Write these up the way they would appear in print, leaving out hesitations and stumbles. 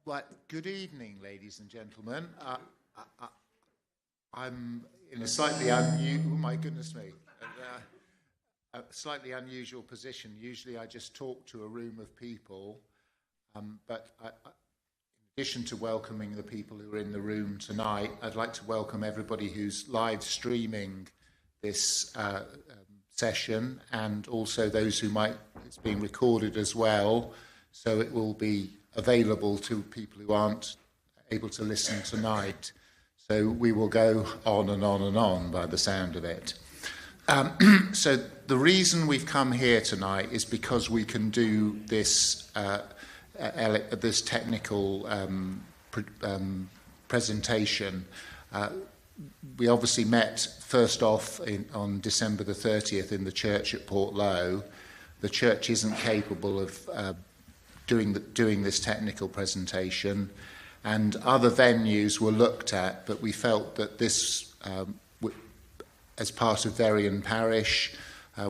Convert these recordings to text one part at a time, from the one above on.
Well, good evening, ladies and gentlemen. I'm in a slightly unusual, oh my goodness me, a slightly unusual position. Usually I just talk to a room of people, but in addition to welcoming the people who are in the room tonight, I'd like to welcome everybody who's live streaming this session, and also those who it's being recorded as well, so it will be available to people who aren't able to listen tonight. So we will go on and on and on by the sound of it. So the reason we've come here tonight is because we can do this this technical presentation. We obviously met first off on December the 30th in the church at Portlow. The church isn't capable of doing this technical presentation, and other venues were looked at, but we felt that this, as part of Verian Parish,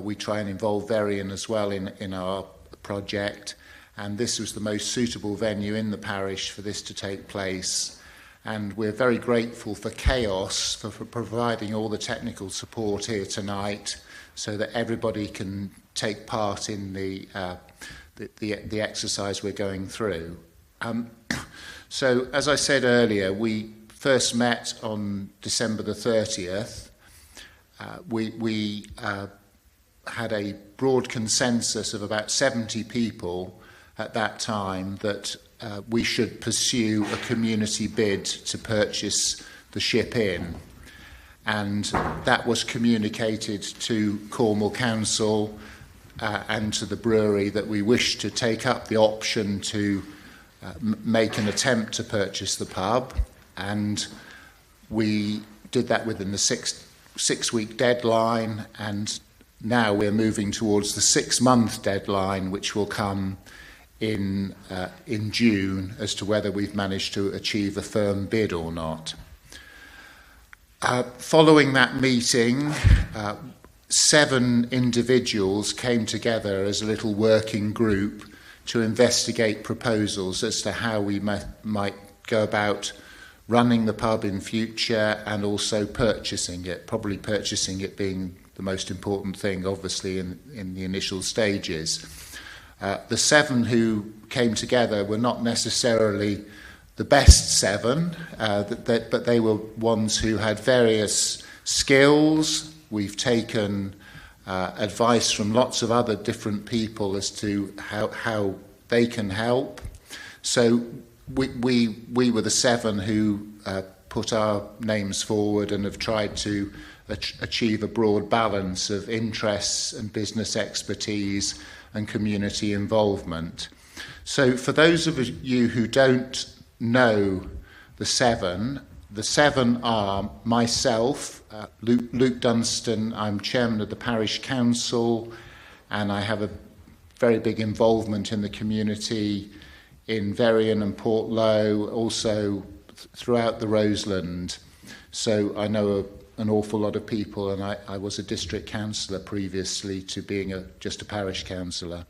we try and involve Verian as well in our project, and this was the most suitable venue in the parish for this to take place. And we're very grateful for Chaos for providing all the technical support here tonight, so that everybody can take part in the exercise we're going through. So, as I said earlier, we first met on December the 30th. We had a broad consensus of about 70 people at that time that we should pursue a community bid to purchase the ship in. And that was communicated to Cornwall Council and to the brewery that we wished to take up the option to make an attempt to purchase the pub, and we did that within the six-week deadline, and now we're moving towards the 6-month deadline, which will come in June, as to whether we've managed to achieve a firm bid or not. Following that meeting, 7 individuals came together as a little working group to investigate proposals as to how we might go about running the pub in future, and also purchasing it, probably purchasing it being the most important thing, obviously, in the initial stages. The 7 who came together were not necessarily the best 7, but they were ones who had various skills. We've taken advice from lots of other different people as to how they can help. So we were the 7 who put our names forward and have tried to achieve a broad balance of interests and business expertise and community involvement. So for those of you who don't know the 7 are myself, Luke Dunstan. I'm chairman of the parish council, and I have a very big involvement in the community in Verian and Portlow, also throughout the Roseland. So I know an awful lot of people, and I was a district councillor previously to being just a parish councillor.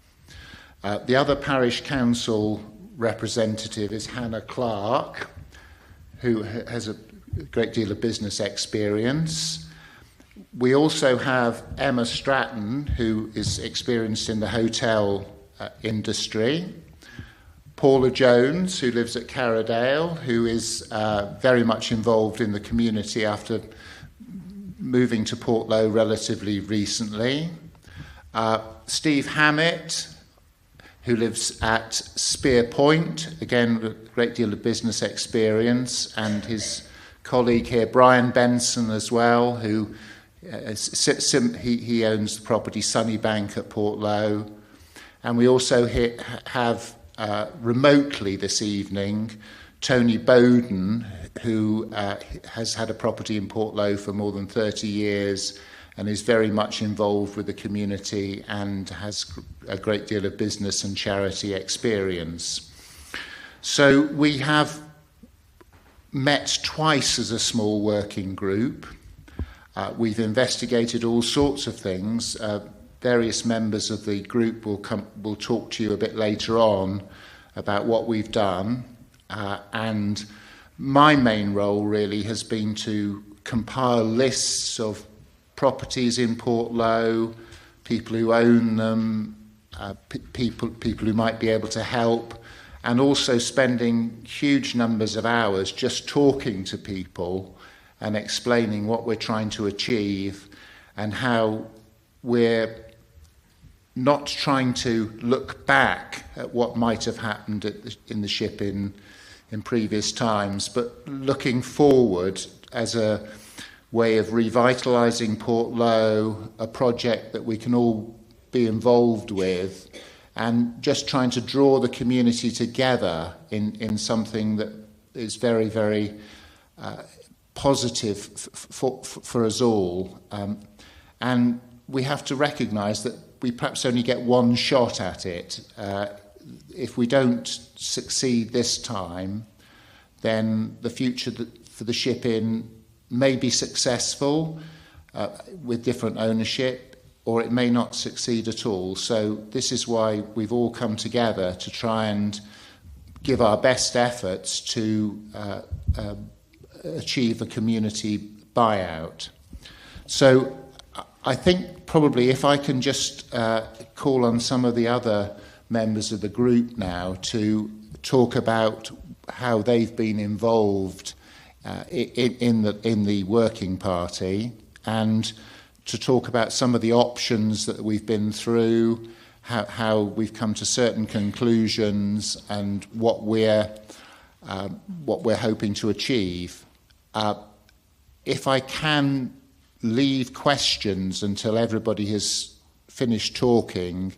The other parish council representative is Hannah Clark, who has a great deal of business experience. We also have Emma Stratton, who is experienced in the hotel industry. Paula Jones, who lives at Carradale, who is very much involved in the community after moving to Portlow relatively recently. Steve Hammett, who lives at Spear Point, again, with a great deal of business experience, and his colleague here, Brian Benson, as well, who he owns the property Sunnybank at Portlow. And we also have remotely this evening Tony Bowden, who has had a property in Portlow for more than 30 years and is very much involved with the community and has a great deal of business and charity experience. So we have met twice as a small working group. We've investigated all sorts of things. Various members of the group will talk to you a bit later on about what we've done. And my main role really has been to compile lists of properties in Portloe, people who own them, people who might be able to help, and also spending huge numbers of hours just talking to people and explaining what we're trying to achieve and how we're not trying to look back at what might have happened in the ship in previous times, but looking forward as a way of revitalising Portloe, a project that we can all be involved with, and just trying to draw the community together in something that is very, very positive for us all. And we have to recognise that we perhaps only get one shot at it. If we don't succeed this time, then the future for the ship inn may be successful with different ownership, or it may not succeed at all. So this is why we've all come together to try and give our best efforts to achieve a community buyout. So I think probably if I can just call on some of the other members of the group now to talk about how they've been involved in the working party, and to talk about some of the options that we've been through, how we've come to certain conclusions, and what we're hoping to achieve. If I can leave questions until everybody has finished talking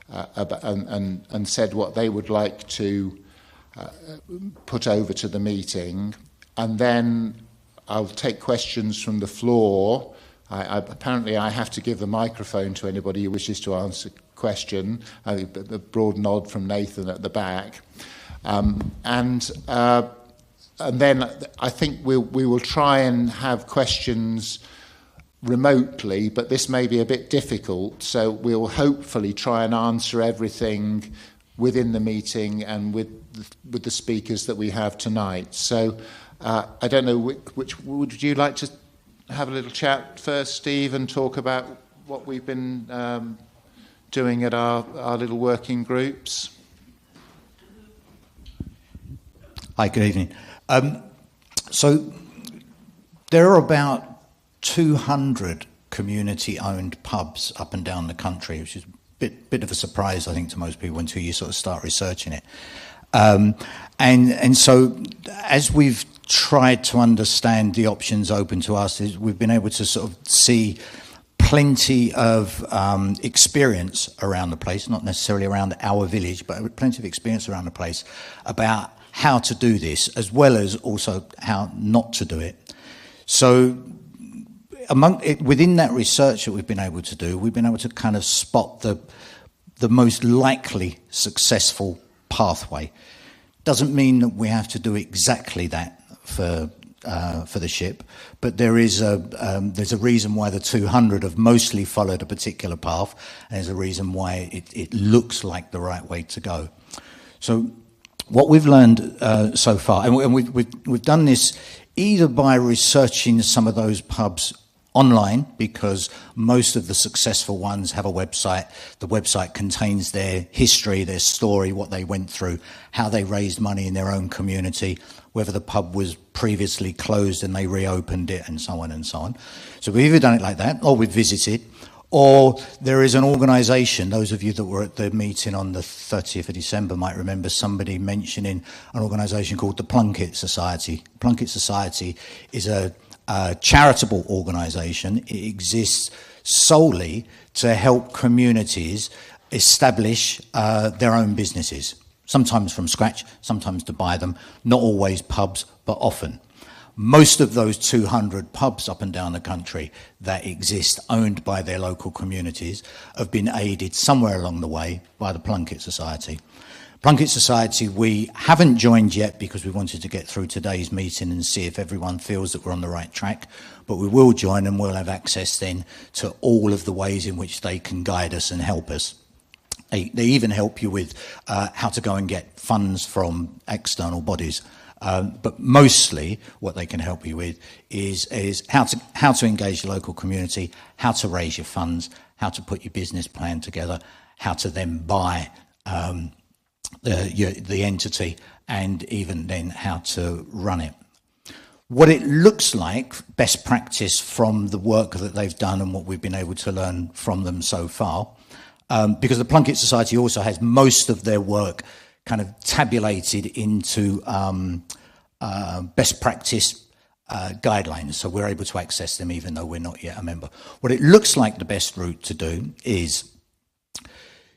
and said what they would like to put over to the meeting, and then I'll take questions from the floor. Apparently I have to give the microphone to anybody who wishes to answer a question. A broad nod from Nathan at the back. And then I think we will try and have questions remotely, but this may be a bit difficult, so we'll hopefully try and answer everything within the meeting and with the speakers that we have tonight. So I don't know, which would you like to have a little chat first, Steve, and talk about what we've been doing at our little working groups? Hi, good evening. So there are about 200 community-owned pubs up and down the country, which is a bit of a surprise, I think, to most people until you sort of start researching it. And so as we've tried to understand the options open to us, we've been able to sort of see plenty of experience around the place, not necessarily around our village, but plenty of experience around the place about how to do this, as well as also how not to do it. So within that research that we've been able to do, we've been able to kind of spot the most likely successful pathway. Doesn't mean that we have to do exactly that for the ship, but there's a reason why the 200 have mostly followed a particular path, and there's a reason why it looks like the right way to go. So what we've learned so far, and we've done this either by researching some of those pubs online, because most of the successful ones have a website. The website contains their history, their story, what they went through, how they raised money in their own community, whether the pub was previously closed and they reopened it, and so on and so on. So we've either done it like that, or we've visited, or there is an organisation. Those of you that were at the meeting on the 30th of December might remember somebody mentioning an organisation called the Plunkett Society. Plunkett Society is a charitable organisation. It exists solely to help communities establish their own businesses, sometimes from scratch, sometimes to buy them, not always pubs, but often. Most of those 200 pubs up and down the country that exist, owned by their local communities, have been aided somewhere along the way by the Plunkett Society. Plunkett Society we haven't joined yet because we wanted to get through today's meeting and see if everyone feels that we're on the right track, but we will join and we'll have access then to all of the ways in which they can guide us and help us. They even help you with how to go and get funds from external bodies. But mostly what they can help you with is how to engage the local community, how to raise your funds, how to put your business plan together, how to then buy the entity, and even then how to run it. What it looks like, best practice from the work that they've done and what we've been able to learn from them so far, because the Plunkett Society also has most of their work kind of tabulated into best practice guidelines, so we're able to access them even though we're not yet a member. What it looks like the best route to do is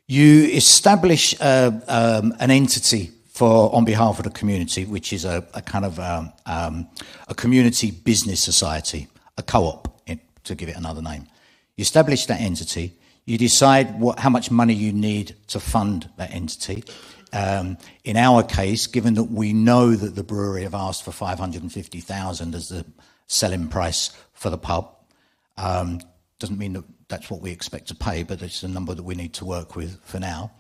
you establish an entity on behalf of the community, which is a kind of a community business society, a co-op, to give it another name. You establish that entity, you decide how much money you need to fund that entity. In our case, given that we know that the brewery have asked for 550,000 as the selling price for the pub, doesn't mean that that's what we expect to pay, but it's a number that we need to work with for now.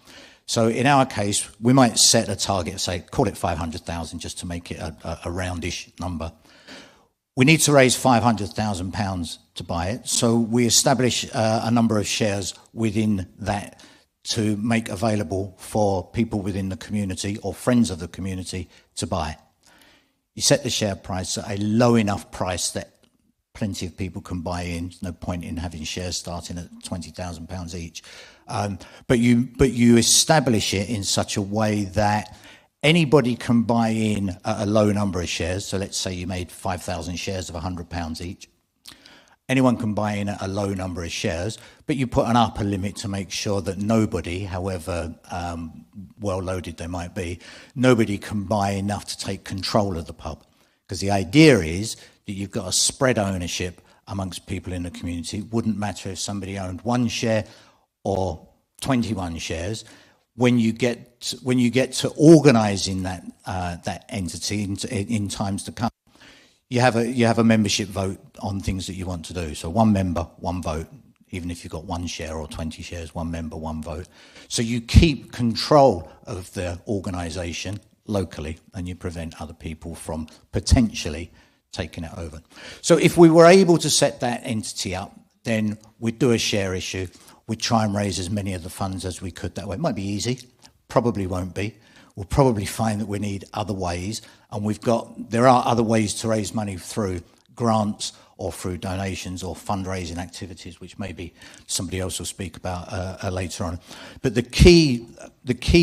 So in our case, we might set a target, say, call it 500,000 just to make it a roundish number. We need to raise £500,000 to buy it, so we establish a number of shares within that to make available for people within the community or friends of the community to buy. You set the share price at a low enough price that plenty of people can buy in. There's no point in having shares starting at £20,000 each. But you establish it in such a way that anybody can buy in at a low number of shares. So let's say you made 5,000 shares of £100 each. Anyone can buy in at a low number of shares, but you put an upper limit to make sure that nobody, however well-loaded they might be, nobody can buy enough to take control of the pub. Because the idea is that you've got a spread ownership amongst people in the community. It wouldn't matter if somebody owned 1 share or 21 shares. When you get to organising that entity in times to come, you have a membership vote on things that you want to do. So 1 member, 1 vote. Even if you've got 1 share or 20 shares, 1 member, 1 vote. So you keep control of the organisation locally, and you prevent other people from potentially taking it over. So if we were able to set that entity up, then we'd do a share issue. We'd try and raise as many of the funds as we could that way. It might be easy, probably won't be. We'll probably find that we need other ways, and there are other ways to raise money through grants or through donations or fundraising activities, which maybe somebody else will speak about later on. But the key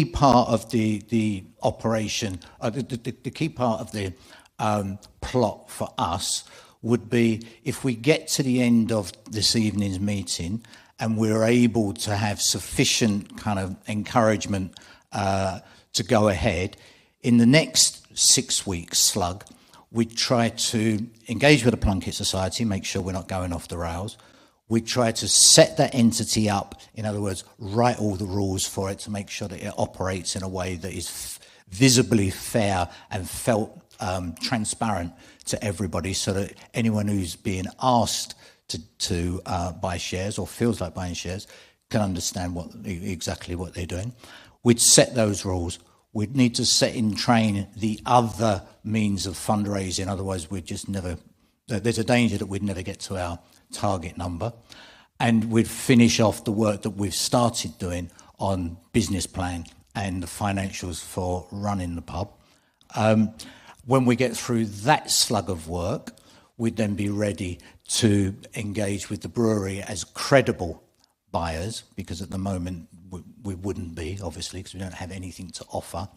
part of the operation, the key part of the plot for us would be if we get to the end of this evening's meeting and we're able to have sufficient kind of encouragement to go ahead, in the next 6 weeks slug, we try to engage with the Plunkett Society, make sure we're not going off the rails. We try to set that entity up, in other words, write all the rules for it to make sure that it operates in a way that is visibly fair and felt transparent to everybody, so that anyone who's being asked to buy shares or feels like buying shares can understand exactly what they're doing. We'd set those rules. We'd need to set in train the other means of fundraising, otherwise we'd just never, there's a danger that we'd never get to our target number. And we'd finish off the work that we've started doing on business plan and the financials for running the pub. When we get through that slug of work, we'd then be ready to engage with the brewery as credible buyers, because at the moment we wouldn't be, obviously, because we don't have anything to offer.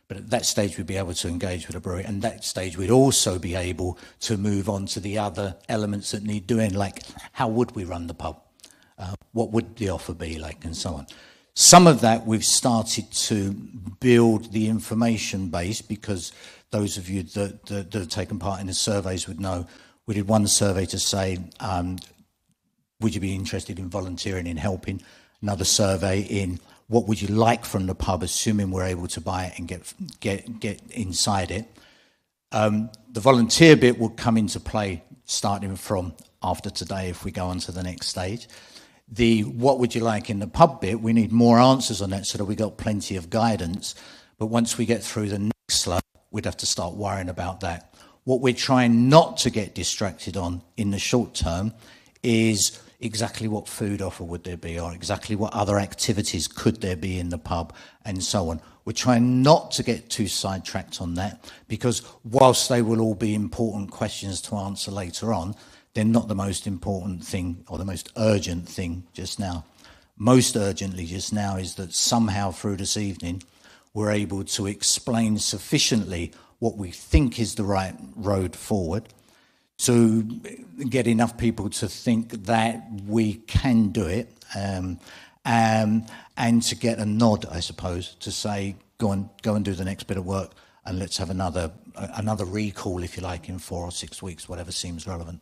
But at that stage, we'd be able to engage with the brewery. And at that stage, we'd also be able to move on to the other elements that need doing, like how would we run the pub? What would the offer be like, and so on. Some of that we've started to build the information base, because those of you that have taken part in the surveys would know we did one survey to say, would you be interested in volunteering in helping? Another survey in what would you like from the pub, assuming we're able to buy it and get inside it. The volunteer bit will come into play starting from after today if we go on to the next stage. The what would you like in the pub bit, we need more answers on that so that we got plenty of guidance. But once we get through the next slide, we'd have to start worrying about that. What we're trying not to get distracted on in the short term is exactly what food offer would there be, or exactly what other activities could there be in the pub, and so on. We're trying not to get too sidetracked on that, because whilst they will all be important questions to answer later on, they're not the most important thing or the most urgent thing just now. Most urgently just now is that somehow through this evening we're able to explain sufficiently what we think is the right road forward, to get enough people to think that we can do it, and to get a nod, I suppose, to say, go and do the next bit of work, and let's have another recall, if you like, in 4 or 6 weeks, whatever seems relevant.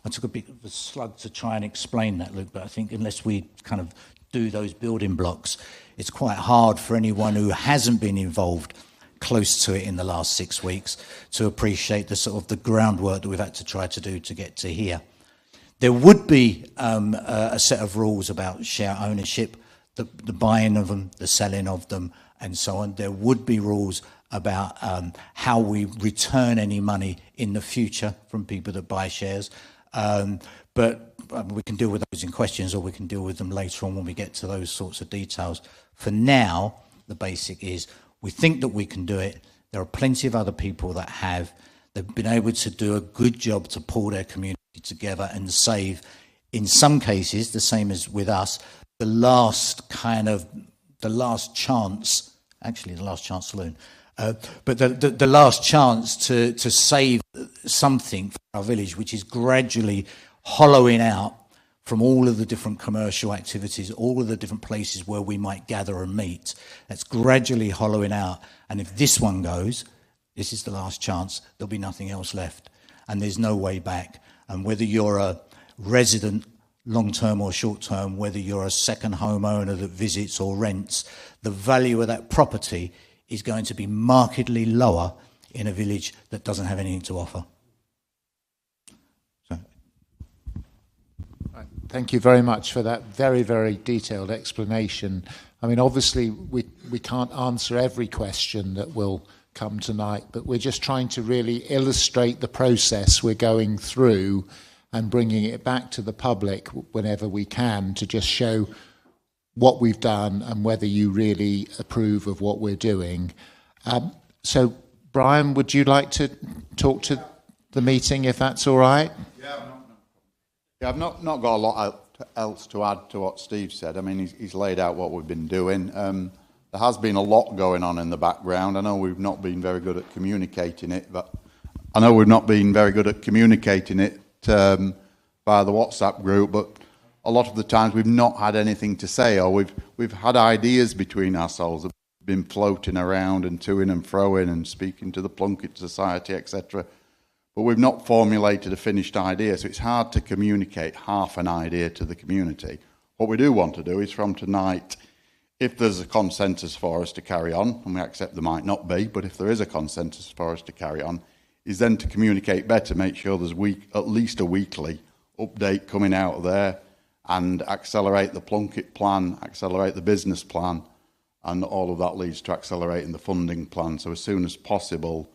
I took a bit of a slug to try and explain that, Luke, but I think unless we kind of do those building blocks, it's quite hard for anyone who hasn't been involved close to it in the last 6 weeks to appreciate the sort of the groundwork that we've had to try to do to get to here. There would be a set of rules about share ownership, the buying of them, the selling of them, and so on. There would be rules about how we return any money in the future from people that buy shares. But we can deal with those in questions, or we can deal with them later on when we get to those sorts of details. For now, the basic is we think that we can do it. There are plenty of other people that have. They've been able to do a good job to pull their community together and save, in some cases, the same as with us, the last chance, actually the last chance saloon, but the last chance to save something for our village, which is gradually hollowing out from all of the different commercial activities, all of the different places where we might gather and meet. That's gradually hollowing out. And if this one goes, this is the last chance, there'll be nothing else left. And there's no way back. And whether you're a resident, long-term or short-term, whether you're a second homeowner that visits or rents, the value of that property is going to be markedly lower in a village that doesn't have anything to offer. So. Thank you very much for that very, very detailed explanation. I mean, obviously, we can't answer every question that will come tonight, but we're just trying to really illustrate the process we're going through and bringing it back to the public whenever we can, to just show what we've done and whether you really approve of what we're doing. So, Brian, would you like to talk to the meeting, if that's all right? I've not got a lot else to add to what Steve said. I mean, he's laid out what we've been doing. There has been a lot going on in the background. I know we've not been very good at communicating it, via the WhatsApp group, but a lot of the times we've not had anything to say, or we've had ideas between ourselves that have been floating around and toing and froing and speaking to the Plunket Society, etc. But we've not formulated a finished idea, so it's hard to communicate half an idea to the community. What we do want to do is, from tonight, if there's a consensus for us to carry on, and we accept there might not be, but if there is a consensus for us to carry on, is then to communicate better, make sure there's at least a weekly update coming out of there, and accelerate the Plunket plan, accelerate the business plan, and all of that leads to accelerating the funding plan. So as soon as possible,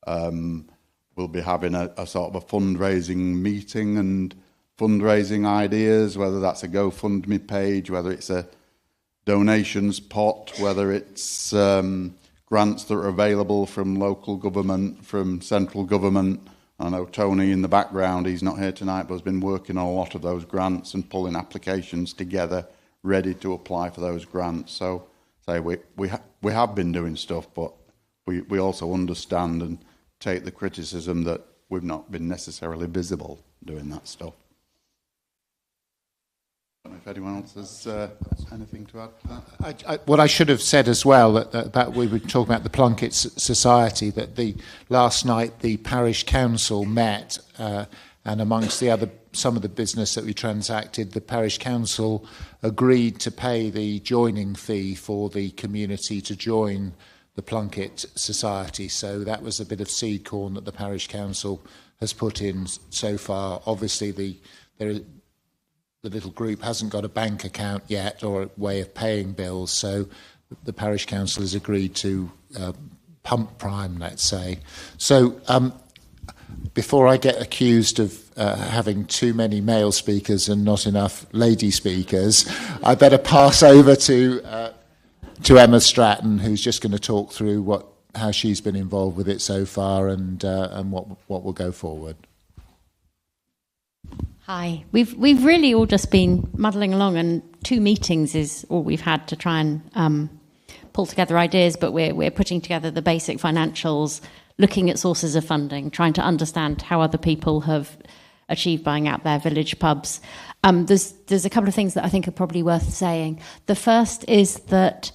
we'll be having a sort of a fundraising meeting and fundraising ideas, whether that's a GoFundMe page, whether it's a donations pot, whether it's grants that are available from local government, from central government. I know Tony in the background, he's not here tonight, but has been working on a lot of those grants and pulling applications together, ready to apply for those grants. So we have been doing stuff, but we also understand and take the criticism that we've not been necessarily visible doing that stuff. I don't know if anyone else has anything to add to that. What I should have said as well, that we were talking about the Plunket Society, that last night the parish council met, and amongst some of the business that we transacted, the parish council agreed to pay the joining fee for the community to join the Plunket Society. So that was a bit of seed corn that the parish council has put in so far. Obviously, the the little group hasn't got a bank account yet or a way of paying bills, so the parish council has agreed to pump prime, let's say. So before I get accused of having too many male speakers and not enough lady speakers, I better pass over to Emma Stratton, who's just going to talk through how she's been involved with it so far and what will go forward. Hi. We've really all just been muddling along, and 2 meetings is all we've had to try and pull together ideas, but we're putting together the basic financials, looking at sources of funding, trying to understand how other people have achieved buying out their village pubs. There's a couple of things that I think are probably worth saying. The first is that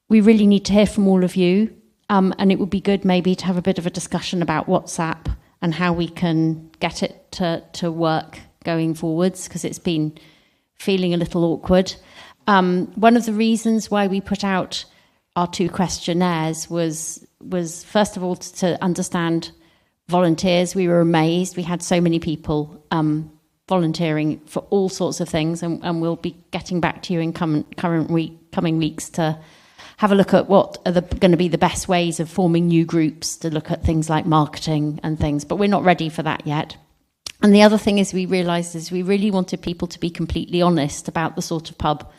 we really need to hear from all of you, and it would be good maybe to have a bit of a discussion about WhatsApp and how we can get it to work going forwards, because it's been feeling a little awkward. One of the reasons why we put out our 2 questionnaires was first of all to understand volunteers. We were amazed. We had so many people volunteering for all sorts of things, and we'll be getting back to you in coming weeks to have a look at what are going to be the best ways of forming new groups, to look at things like marketing and things, but we're not ready for that yet. And the other thing is we realised is we really wanted people to be completely honest about the sort of pub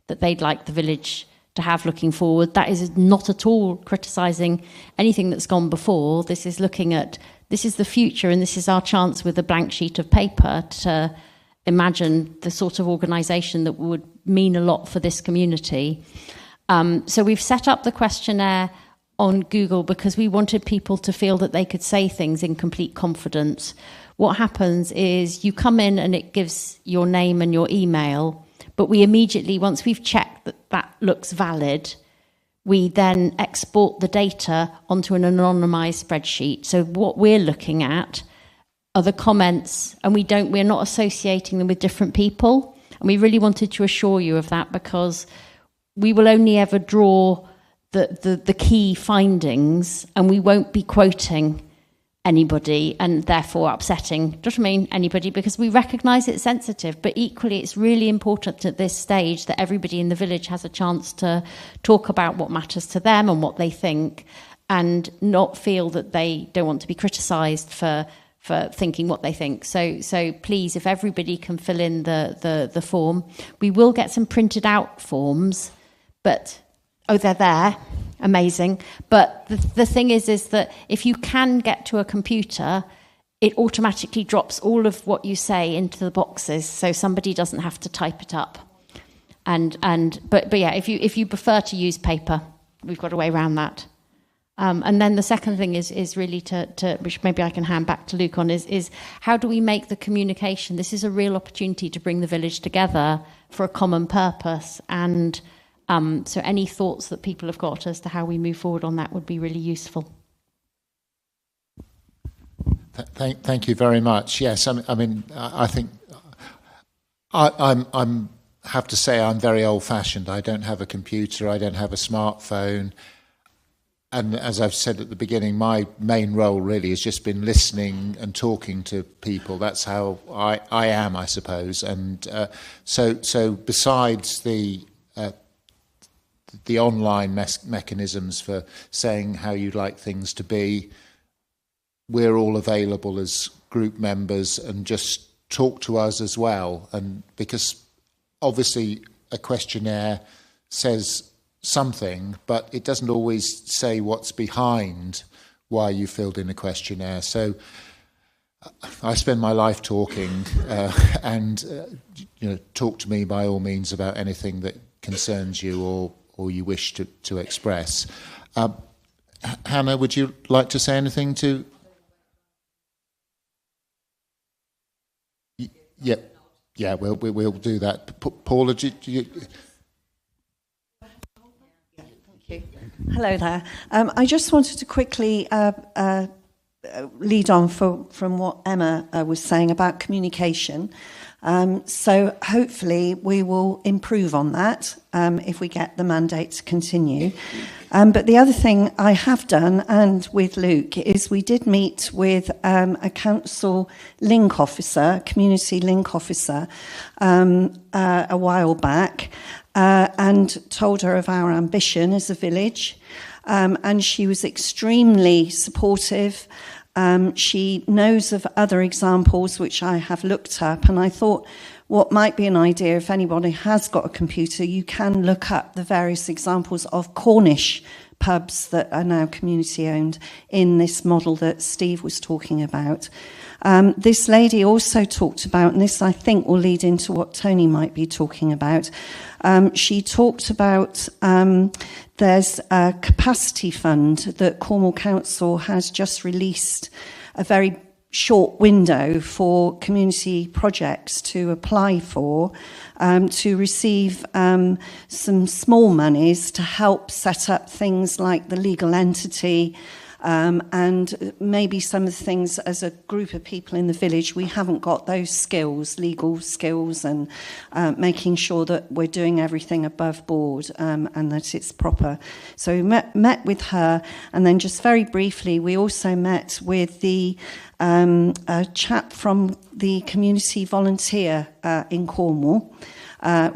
that they'd like the village to have looking forward. That is not at all criticising anything that's gone before. This is looking at, this is the future, and this is our chance with a blank sheet of paper to imagine the sort of organisation that would mean a lot for this community. So we've set up the questionnaire on Google because we wanted people to feel that they could say things in complete confidence. What happens is you come in and it gives your name and your email, but we immediately, once we've checked that that looks valid, we then export the data onto an anonymised spreadsheet. So what we're looking at are the comments, and we're not associating them with different people. And we really wanted to assure you of that, because we will only ever draw the key findings, and we won't be quoting anybody and therefore upsetting, do you know what I mean, anybody, because we recognise it's sensitive, but equally it's really important at this stage that everybody in the village has a chance to talk about what matters to them and what they think, and not feel that they don't want to be criticised for thinking what they think. So please, if everybody can fill in the form. We will get some printed out forms, but they're there. Amazing. But the thing is that if you can get to a computer, it automatically drops all of what you say into the boxes, so somebody doesn't have to type it up. But yeah, if you prefer to use paper, we've got a way around that. And then the second thing is really to which maybe I can hand back to Luke on, is how do we make the communication? This is a real opportunity to bring the village together for a common purpose, and so any thoughts that people have got as to how we move forward on that would be really useful. Thank you very much. Yes, I mean, I think I'm have to say I'm very old-fashioned. I don't have a computer. I don't have a smartphone. And as I've said at the beginning, my main role really has just been listening and talking to people. That's how I am, I suppose. And so besides the online mechanisms for saying how you'd like things to be, we're all available as group members, and just talk to us as well. And because obviously a questionnaire says something, but it doesn't always say what's behind why you filled in a questionnaire. So I spend my life talking, and talk to me by all means about anything that concerns you or you wish to express. Hannah, would you like to say anything to? Yeah, we'll do that. Paula, do you? Thank you. Hello there. I just wanted to quickly lead on from what Emma was saying about communication. So hopefully we will improve on that if we get the mandate to continue. But the other thing I have done, and with Luke, is we did meet with a council link officer, community link officer, a while back, and told her of our ambition as a village. And she was extremely supportive. She knows of other examples which I have looked up, and I thought what might be an idea, if anybody has got a computer, you can look up the various examples of Cornish pubs that are now community owned in this model that Steve was talking about. This lady also talked about, and this I think will lead into what Tony might be talking about, she talked about there's a capacity fund that Cornwall Council has just released a very short window for community projects to apply for, to receive some small monies to help set up things like the legal entity, and maybe some of the things as a group of people in the village, we haven't got those skills, legal skills, and making sure that we're doing everything above board and that it's proper. So we met with her, and then just very briefly, we also met with the a chap from the community volunteer in Cornwall.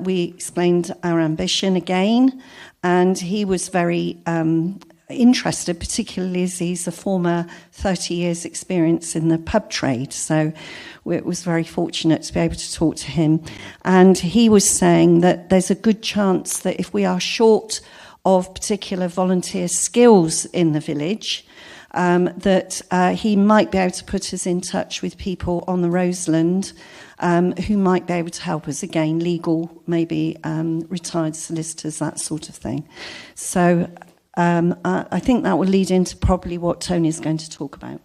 We explained our ambition again, and he was very interested, particularly as he's a former 30 years experience in the pub trade. So it was very fortunate to be able to talk to him. And he was saying that there's a good chance that if we are short of particular volunteer skills in the village, that he might be able to put us in touch with people on the Roseland who might be able to help us, again, legal, maybe retired solicitors, that sort of thing. So I think that will lead into probably what Tony is going to talk about.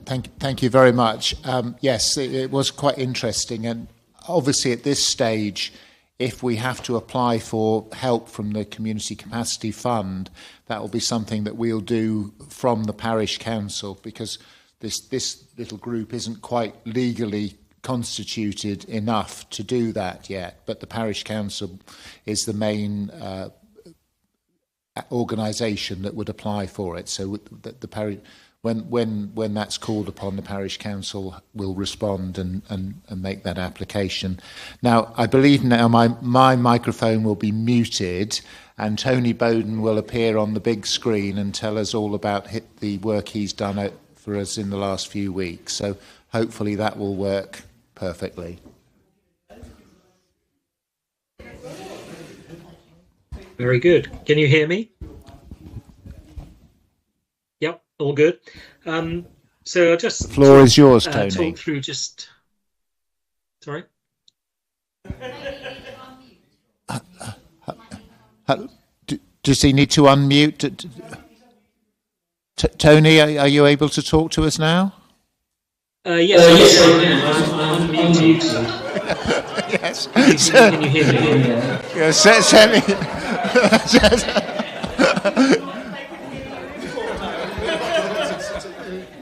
Thank you very much. Yes, it was quite interesting, and obviously at this stage, if we have to apply for help from the Community Capacity Fund, that will be something that we'll do from the parish council, because this little group isn't quite legally constituted enough to do that yet. But the parish council is the main organisation that would apply for it. So the parish, when that's called upon, the parish council will respond and make that application. Now, I believe now my microphone will be muted, and Tony Bowden will appear on the big screen and tell us all about the work he's done for us in the last few weeks. So hopefully that will work perfectly. Very good. Can you hear me? Yep, all good. So I'll just... The floor is yours, Tony. Talk through just... Sorry? Does he need to unmute? Tony, are you able to talk to us now? Yes, I'm unmuted. Yes. Can you hear me? Yes,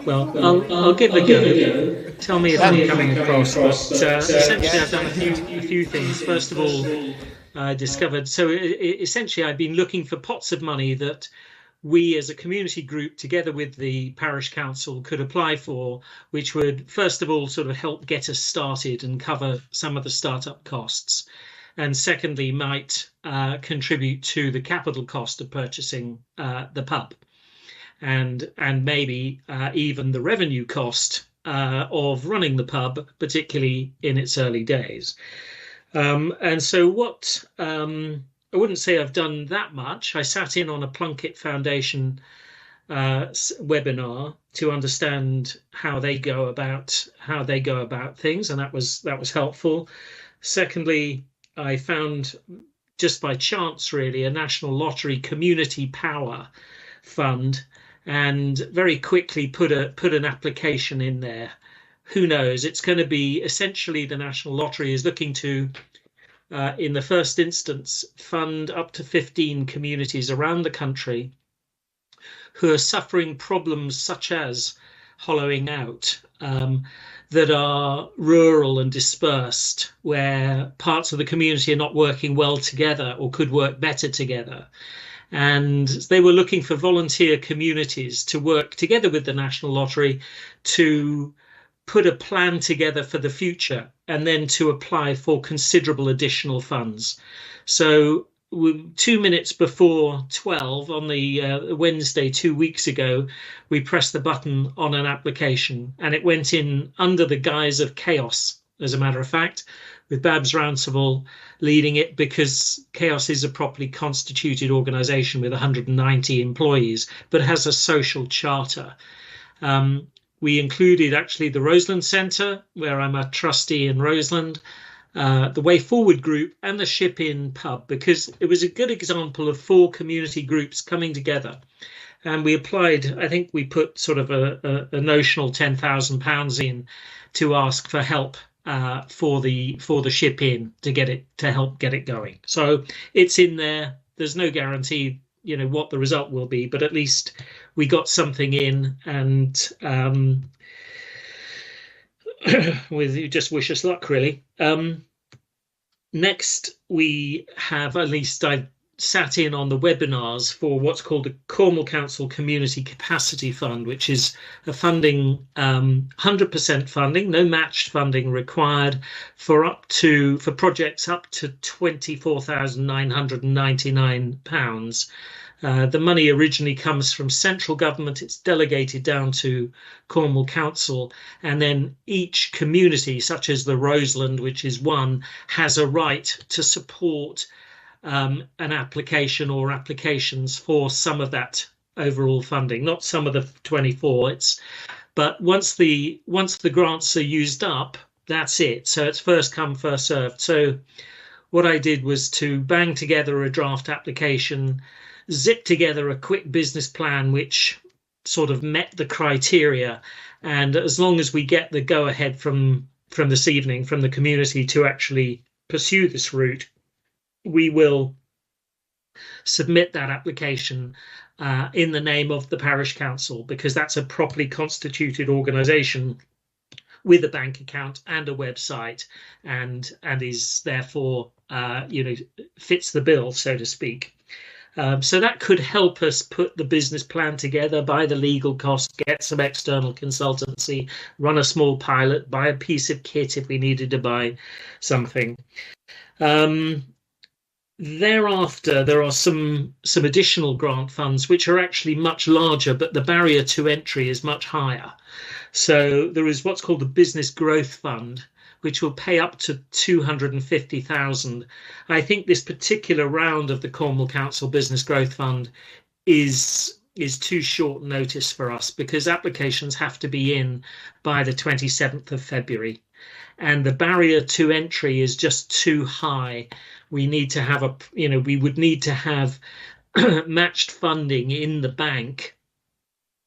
Well, I'll give a go. Tell me if I'm coming across. But essentially, I've done a few things. First of all, I discovered. So essentially, I've been looking for pots of money that we as a community group, together with the parish council, could apply for, which would, first of all, sort of help get us started and cover some of the startup costs. And secondly, might contribute to the capital cost of purchasing the pub, and maybe even the revenue cost of running the pub, particularly in its early days. And so what I wouldn't say I've done that much. I sat in on a Plunkett Foundation webinar to understand how they go about things, and that was helpful. Secondly, I found, just by chance really, a National Lottery Community Power Fund, and very quickly put an application in there. Who knows? It's going to be essentially, the National Lottery is looking to, in the first instance, fund up to 15 communities around the country who are suffering problems such as hollowing out, that are rural and dispersed, where parts of the community are not working well together or could work better together. And they were looking for volunteer communities to work together with the National Lottery to put a plan together for the future and then to apply for considerable additional funds. So 2 minutes before 12 on the Wednesday 2 weeks ago, we pressed the button on an application, and it went in under the guise of chaos, as a matter of fact, with Babs Rounsevell leading it, because Chaos is a properly constituted organisation with 190 employees, but has a social charter. We included actually the Roseland Centre, where I'm a trustee in Roseland, the Way Forward group, and the Ship Inn pub, because it was a good example of 4 community groups coming together. And we applied, I think we put sort of a notional £10,000 in to ask for help for the Ship Inn to help get it going. So it's in there. There's no guarantee, what the result will be, but at least we got something in, and with you just wish us luck, really. Next, we have, at least I sat in on the webinars for what's called the Cornwall Council Community Capacity Fund, which is a funding, 100% funding, no matched funding required for projects up to £24,999. The money originally comes from central government. It's delegated down to Cornwall Council, and then each community, such as the Roseland, which is one, has a right to support an application or applications for some of that overall funding, not some of the 24. But once the grants are used up, that's it. So it's first come, first served. So what I did was to bang together a draft application, zip together a quick business plan which sort of met the criteria, and as long as we get the go ahead from this evening from the community to actually pursue this route, we will submit that application in the name of the parish council, because that's a properly constituted organisation with a bank account and a website, and is therefore fits the bill, so to speak. So that could help us put the business plan together, buy the legal costs, get some external consultancy, run a small pilot, buy a piece of kit if we needed to buy something. Thereafter, there are some additional grant funds which are actually much larger, but the barrier to entry is much higher. So there is what's called the Business Growth Fund, which will pay up to £250,000. I think this particular round of the Cornwall Council Business Growth Fund is too short notice for us, because applications have to be in by the 27th of February. And the barrier to entry is just too high. We need to have we would need to have matched funding in the bank,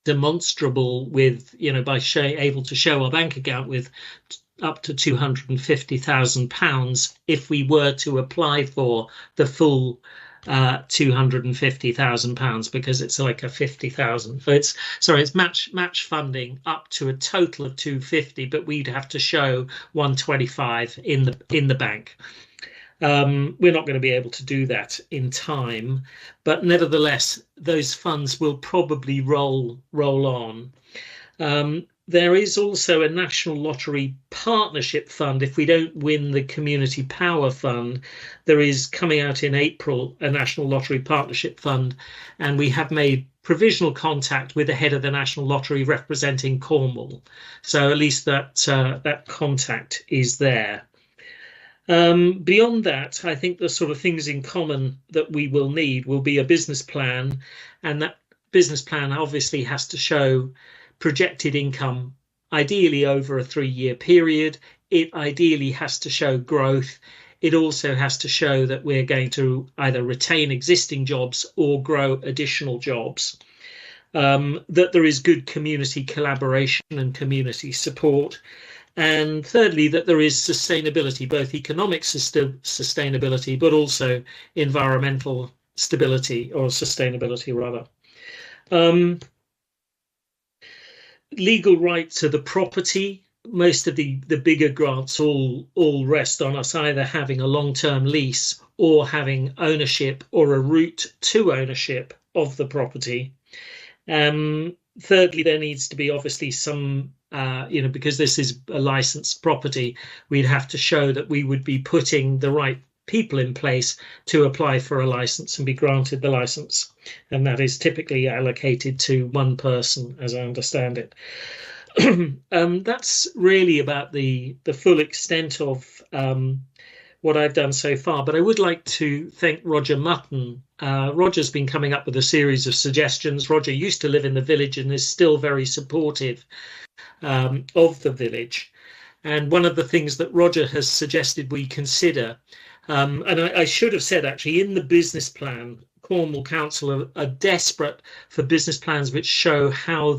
demonstrable with, by able to show our bank account with up to £250,000 if we were to apply for the full £250,000, because it's like a 50,000. So it's match funding up to a total of 250, but we'd have to show 125 in the bank. We're not going to be able to do that in time, but nevertheless, those funds will probably roll on. There is also a National Lottery Partnership Fund. If we don't win the Community Power Fund, there is coming out in April a National Lottery Partnership Fund, and we have made provisional contact with the head of the National Lottery representing Cornwall. So at least that contact is there. Beyond that, I think the sort of things in common that we will need will be a business plan, and that business plan obviously has to show projected income, ideally over a 3-year period. It ideally has to show growth. It also has to show that we're going to either retain existing jobs or grow additional jobs, that there is good community collaboration and community support. And thirdly, that there is sustainability, both economic sustainability, but also environmental stability, or sustainability rather. Legal right to the property. Most of the bigger grants all rest on us either having a long-term lease or having ownership or a route to ownership of the property. Thirdly, there needs to be obviously some, because this is a licensed property, we'd have to show that we would be putting the right people in place to apply for a license and be granted the license. And that is typically allocated to one person, as I understand it. That's really about the full extent of what I've done so far. But I would like to thank Roger Mutton. Roger's been coming up with a series of suggestions. Roger used to live in the village and is still very supportive of the village. And one of the things that Roger has suggested we consider, and I should have said actually in the business plan, Cornwall Council are desperate for business plans which show how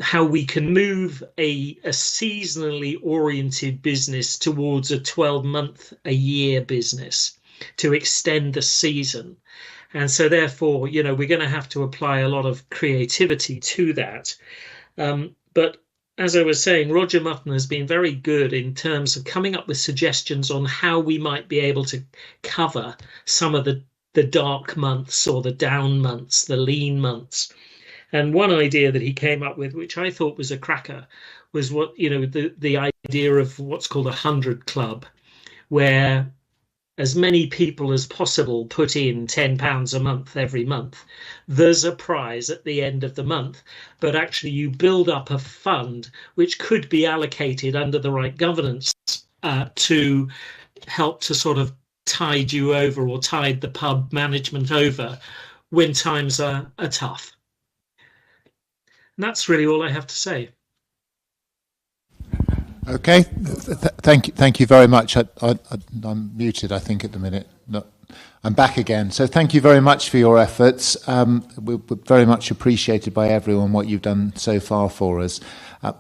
how we can move a seasonally oriented business towards a 12-month-a-year business to extend the season. And so therefore, we're going to have to apply a lot of creativity to that. But as I was saying, Roger Mutton has been very good in terms of coming up with suggestions on how we might be able to cover some of the dark months or the down months, the lean months. And one idea that he came up with, which I thought was a cracker, was the idea of what's called a 100 club, where as many people as possible put in £10 a month every month. There's a prize at the end of the month, but actually you build up a fund which could be allocated under the right governance to help to sort of tide you over or tide the pub management over when times are tough. And that's really all I have to say. Okay, thank you very much. I'm muted, I think, at the minute. No, I'm back again. So thank you very much for your efforts. We're very much appreciated by everyone what you've done so far for us.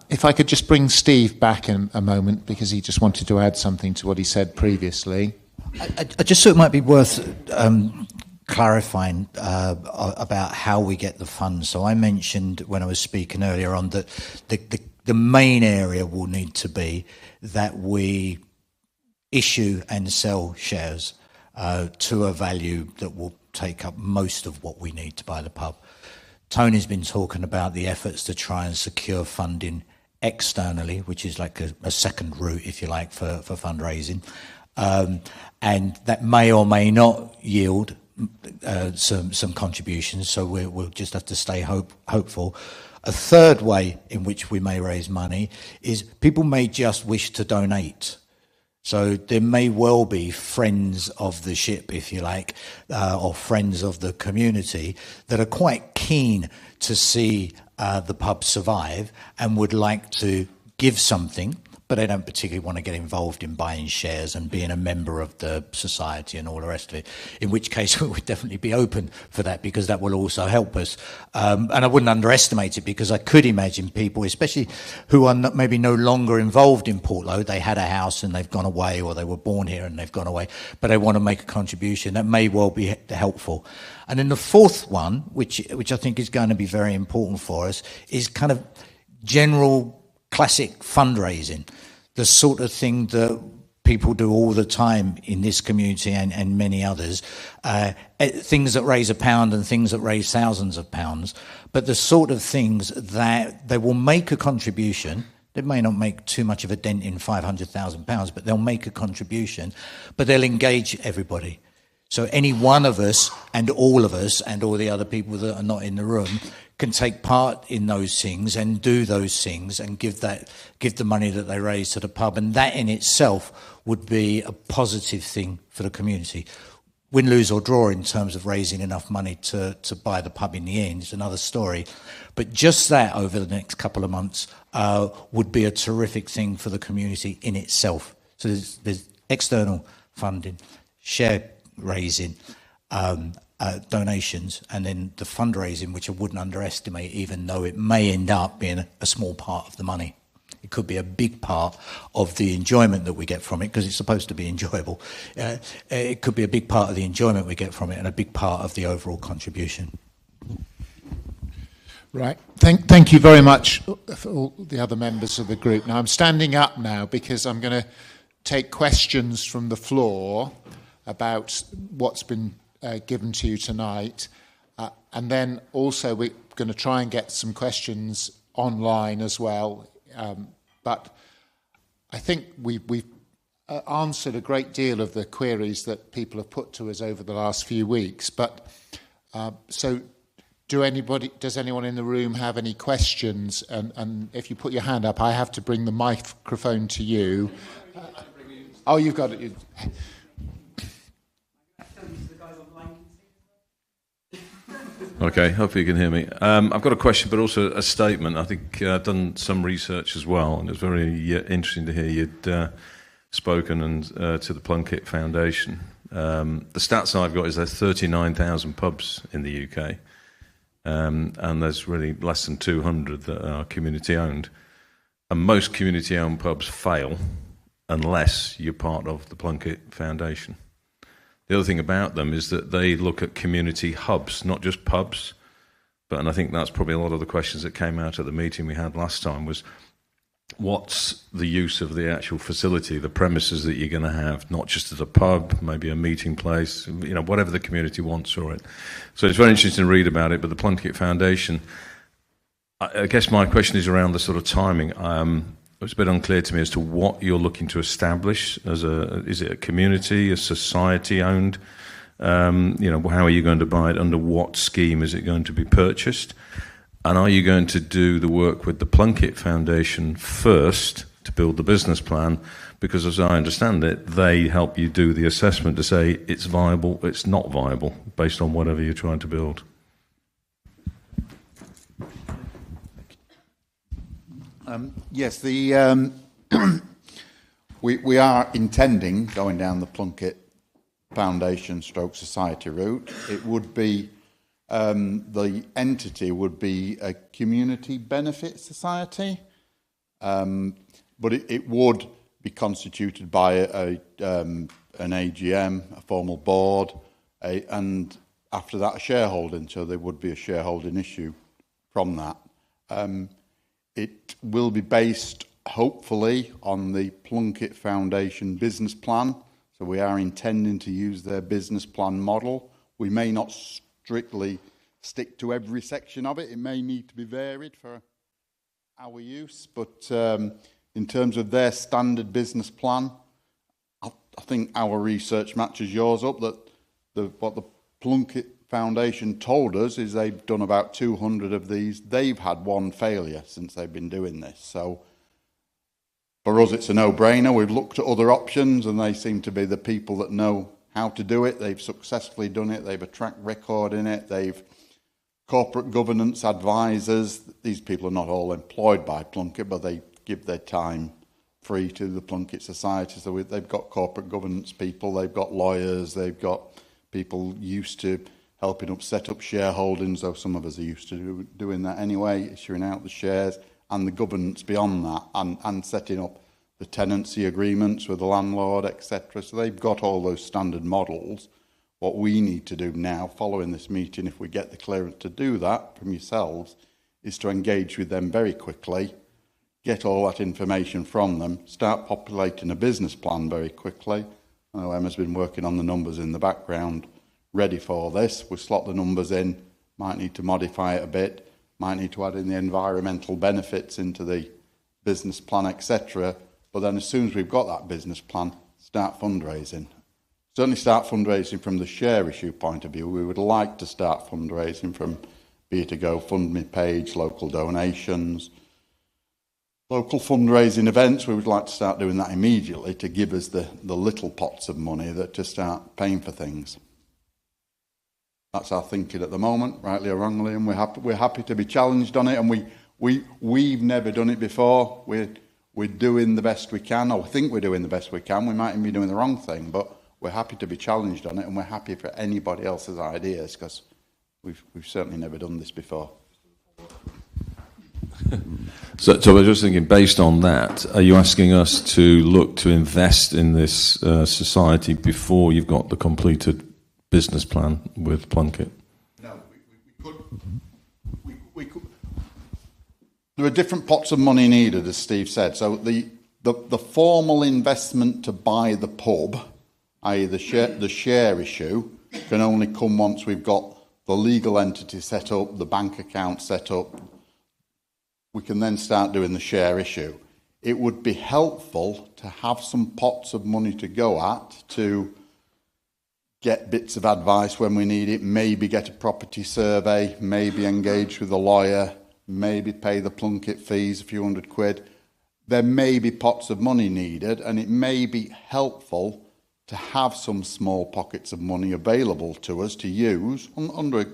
If I could just bring Steve back in a moment, because he just wanted to add something to what he said previously. I just thought it might be worth clarifying about how we get the funds. So I mentioned when I was speaking earlier on that the main area will need to be that we issue and sell shares to a value that will take up most of what we need to buy the pub. Tony's been talking about the efforts to try and secure funding externally, which is like a second route, if you like, for fundraising. And that may or may not yield some contributions, so we'll just have to stay hopeful. A third way in which we may raise money is people may just wish to donate. So there may well be friends of the ship, if you like, or friends of the community that are quite keen to see the pub survive and would like to give something, but they don't particularly want to get involved in buying shares and being a member of the society and all the rest of it, in which case we would definitely be open for that, because that will also help us. And I wouldn't underestimate it, because I could imagine people, especially who are maybe no longer involved in Portload, they had a house and they've gone away, or they were born here and they've gone away, but they want to make a contribution. That may well be helpful. And then the fourth one, which I think is going to be very important for us, is kind of general classic fundraising, the sort of thing that people do all the time in this community and many others, things that raise £1 and things that raise thousands of pounds, but the sort of things that they will make a contribution. They may not make too much of a dent in £500,000, but they'll make a contribution, but they'll engage everybody. So any one of us and all the other people that are not in the room can take part in those things and do those things and give the money that they raise to the pub, and that in itself would be a positive thing for the community. Win, lose or draw in terms of raising enough money to buy the pub in the end is another story, but just that over the next couple of months would be a terrific thing for the community in itself. So there's external funding, share raising, donations, and then the fundraising, which I wouldn't underestimate, even though it may end up being a small part of the money. It could be a big part of the enjoyment that we get from it, because it's supposed to be enjoyable. It could be a big part of the enjoyment we get from it and a big part of the overall contribution. Right. Thank you very much for all the other members of the group. Now, I'm standing up now because I'm going to take questions from the floor about what's been given to you tonight. And then also we're going to try and get some questions online as well. But I think we've answered a great deal of the queries that people have put to us over the last few weeks. But so does anyone in the room have any questions? And if you put your hand up, I have to bring the microphone to you. Oh, you've got it. Okay, hopefully you can hear me. I've got a question, but also a statement. I think I've done some research as well, and it's very interesting to hear you'd spoken to the Plunkett Foundation. The stats I've got is there's 39,000 pubs in the UK, and there's really less than 200 that are community-owned. And most community-owned pubs fail unless you're part of the Plunkett Foundation. The other thing about them is that they look at community hubs, not just pubs. And I think that's probably a lot of the questions that came out at the meeting we had last time was, what's the use of the actual facility, the premises that you're going to have, not just as a pub, maybe a meeting place, whatever the community wants for it. So it's very interesting to read about it, but the Plunkett Foundation, I guess my question is around the sort of timing. It's a bit unclear to me as to what you're looking to establish is it a community, a society owned? How are you going to buy it? Under what scheme is it going to be purchased? And are you going to do the work with the Plunkett Foundation first to build the business plan? Because as I understand it, they help you do the assessment to say it's viable, it's not viable, based on whatever you're trying to build. Yes, we are intending going down the Plunkett Foundation / Society route. It would be the entity would be a community benefit society, but it would be constituted by an AGM, a formal board, and after that a shareholding. So there would be a shareholding issue from that. It will be based, hopefully, on the Plunkett Foundation business plan. So we are intending to use their business plan model. We may not strictly stick to every section of it. It may need to be varied for our use. But in terms of their standard business plan, I think our research matches yours up. That what the Plunkett Foundation told us is they've done about 200 of these. They've had one failure since they've been doing this. So for us, it's a no-brainer. We've looked at other options, and they seem to be the people that know how to do it. They've successfully done it. They've a track record in it. They've corporate governance advisors. These people are not all employed by Plunkett, but they give their time free to the Plunkett Society. So they've got corporate governance people. They've got lawyers. They've got people used to helping up set up shareholdings, though some of us are used to doing that anyway, issuing out the shares, and the governance beyond that, and setting up the tenancy agreements with the landlord, etc. So they've got all those standard models. What we need to do now, following this meeting, if we get the clearance to do that from yourselves, is to engage with them very quickly, get all that information from them, start populating a business plan very quickly. I know Emma's been working on the numbers in the background, ready for this. We'll slot the numbers in, might need to modify it a bit, might need to add in the environmental benefits into the business plan, etc. But then as soon as we've got that business plan, start fundraising. Certainly start fundraising from the share issue point of view. We would like to start fundraising from, be it a GoFundMe page, local donations, local fundraising events. We would like to start doing that immediately to give us the little pots of money that to start paying for things. That's our thinking at the moment, rightly or wrongly, and we're happy to be challenged on it. And we've never done it before. We're doing the best we can, or think we're doing the best we can. We might even be doing the wrong thing, but we're happy to be challenged on it, and we're happy for anybody else's ideas because we've certainly never done this before. So I was just thinking, based on that, are you asking us to look to invest in this society before you've got the completed business plan with Plunkett? No, we could There are different pots of money needed, as Steve said. So the formal investment to buy the pub, i.e. the share issue, can only come once we've got the legal entity set up, the bank account set up. We can then start doing the share issue. It would be helpful to have some pots of money to go at to get bits of advice when we need it, maybe get a property survey, maybe engage with a lawyer, maybe pay the Plunkett fees, a few £100. There may be pots of money needed, and it may be helpful to have some small pockets of money available to us to use under a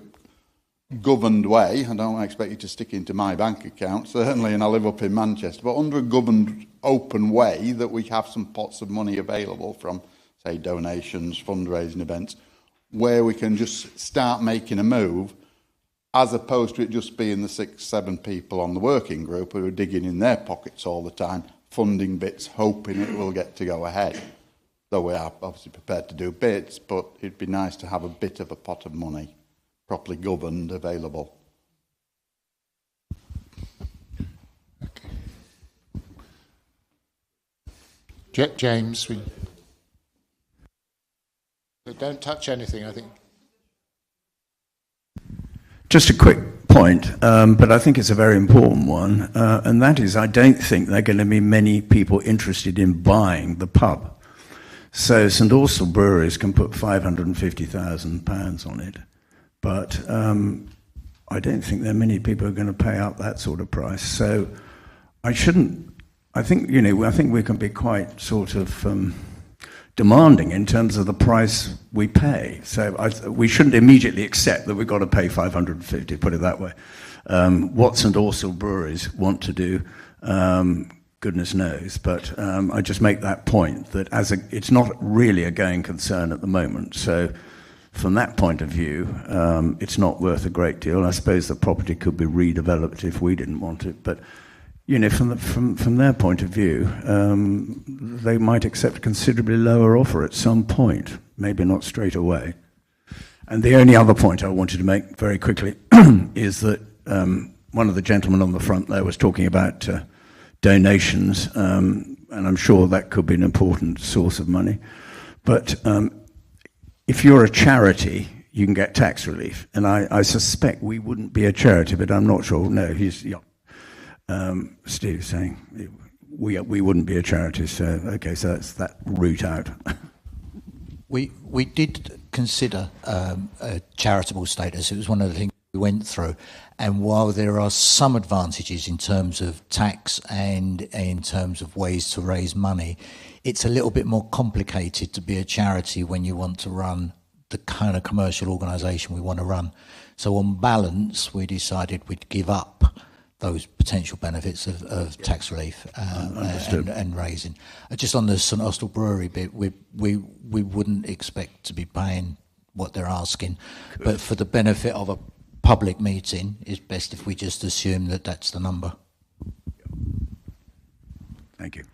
governed way. I don't expect you to stick into my bank account, certainly, and I live up in Manchester, but under a governed, open way that we have some pots of money available from, say, donations, fundraising events, where we can just start making a move, as opposed to it just being the 6-7 people on the working group who are digging in their pockets all the time, funding bits, hoping it will get to go ahead. Though we are obviously prepared to do bits, but it'd be nice to have a bit of a pot of money, properly governed, available. Okay. James, don't touch anything, I think. Just a quick point, but I think it's a very important one, and that is I don't think there are going to be many people interested in buying the pub. So St Austell Breweries can put £550,000 on it, but I don't think there are many people who are going to pay out that sort of price. So I think we can be quite sort of demanding in terms of the price we pay. So we shouldn't immediately accept that we've got to pay 550, put it that way. What St Austell Breweries want to do, goodness knows, but I just make that point that it's not really a going concern at the moment. So from that point of view, it's not worth a great deal. I suppose the property could be redeveloped if we didn't want it, but from their point of view, they might accept a considerably lower offer at some point, maybe not straight away. And the only other point I wanted to make very quickly is that one of the gentlemen on the front there was talking about donations, and I'm sure that could be an important source of money. But if you're a charity, you can get tax relief. And I suspect we wouldn't be a charity, but I'm not sure. No, Steve's saying we wouldn't be a charity. So, okay, so that's that route out. We did consider a charitable status. It was one of the things we went through. And while there are some advantages in terms of tax and in terms of ways to raise money, it's a little bit more complicated to be a charity when you want to run the kind of commercial organisation we want to run. So on balance, we decided we'd give up those potential benefits of tax relief and raising. Just on the St Austell Brewery bit, we wouldn't expect to be paying what they're asking, but for the benefit of a public meeting, it's best if we just assume that that's the number. Thank you.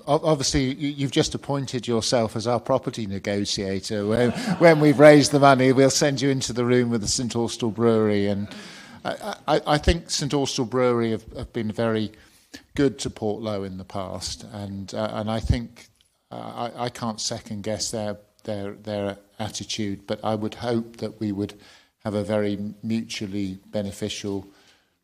Obviously, you've just appointed yourself as our property negotiator. When we've raised the money, we'll send you into the room with the St Austell Brewery. And I think St Austell Brewery have been very good to Portlow in the past, and I think I can't second guess their attitude, but I would hope that we would have a very mutually beneficial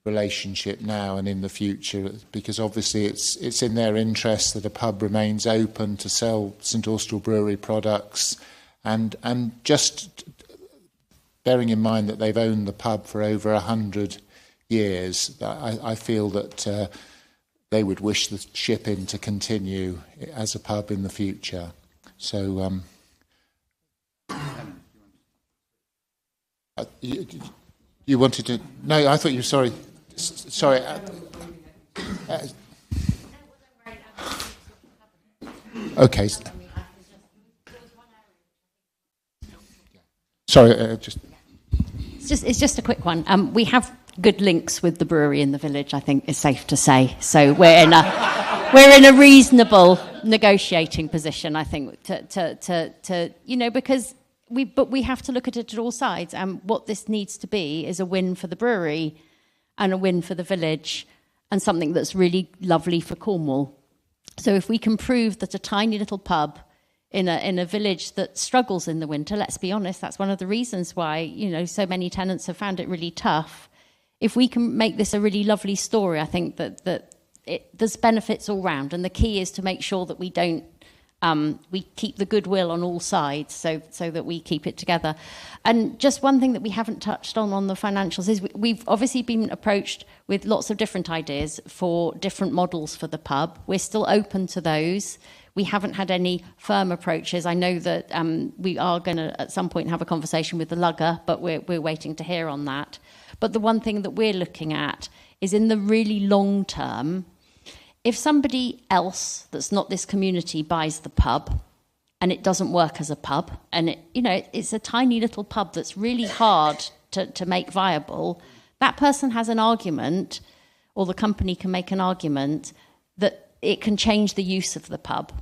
relationship now and in the future, because obviously it's in their interest that a pub remains open to sell St Austell Brewery products, and just bearing in mind that they've owned the pub for over 100 years, I feel that they would wish the shipping to continue as a pub in the future. So you wanted to? No, I thought you. Sorry. Okay. Sorry. It's just a quick one. We have good links with the brewery in the village, I think is safe to say. So we're in a reasonable negotiating position, I think, to because we have to look at it at all sides. And what this needs to be is a win for the brewery, and a win for the village, and something that's really lovely for Cornwall. So if we can prove that a tiny little pub in a village that struggles in the winter, let's be honest, that's one of the reasons why, so many tenants have found it really tough. If we can make this a really lovely story, I think that there's benefits all round, and the key is to make sure that we don't we keep the goodwill on all sides, so that we keep it together. And just one thing that we haven't touched on the financials is we've obviously been approached with lots of different ideas for different models for the pub. We're still open to those. We haven't had any firm approaches. I know that we are going to at some point have a conversation with the lugger, but we're waiting to hear on that. But the one thing that we're looking at is in the really long term, if somebody else that's not this community buys the pub and it doesn't work as a pub, and it's a tiny little pub that's really hard to make viable, that person has an argument, or the company can make an argument, that it can change the use of the pub.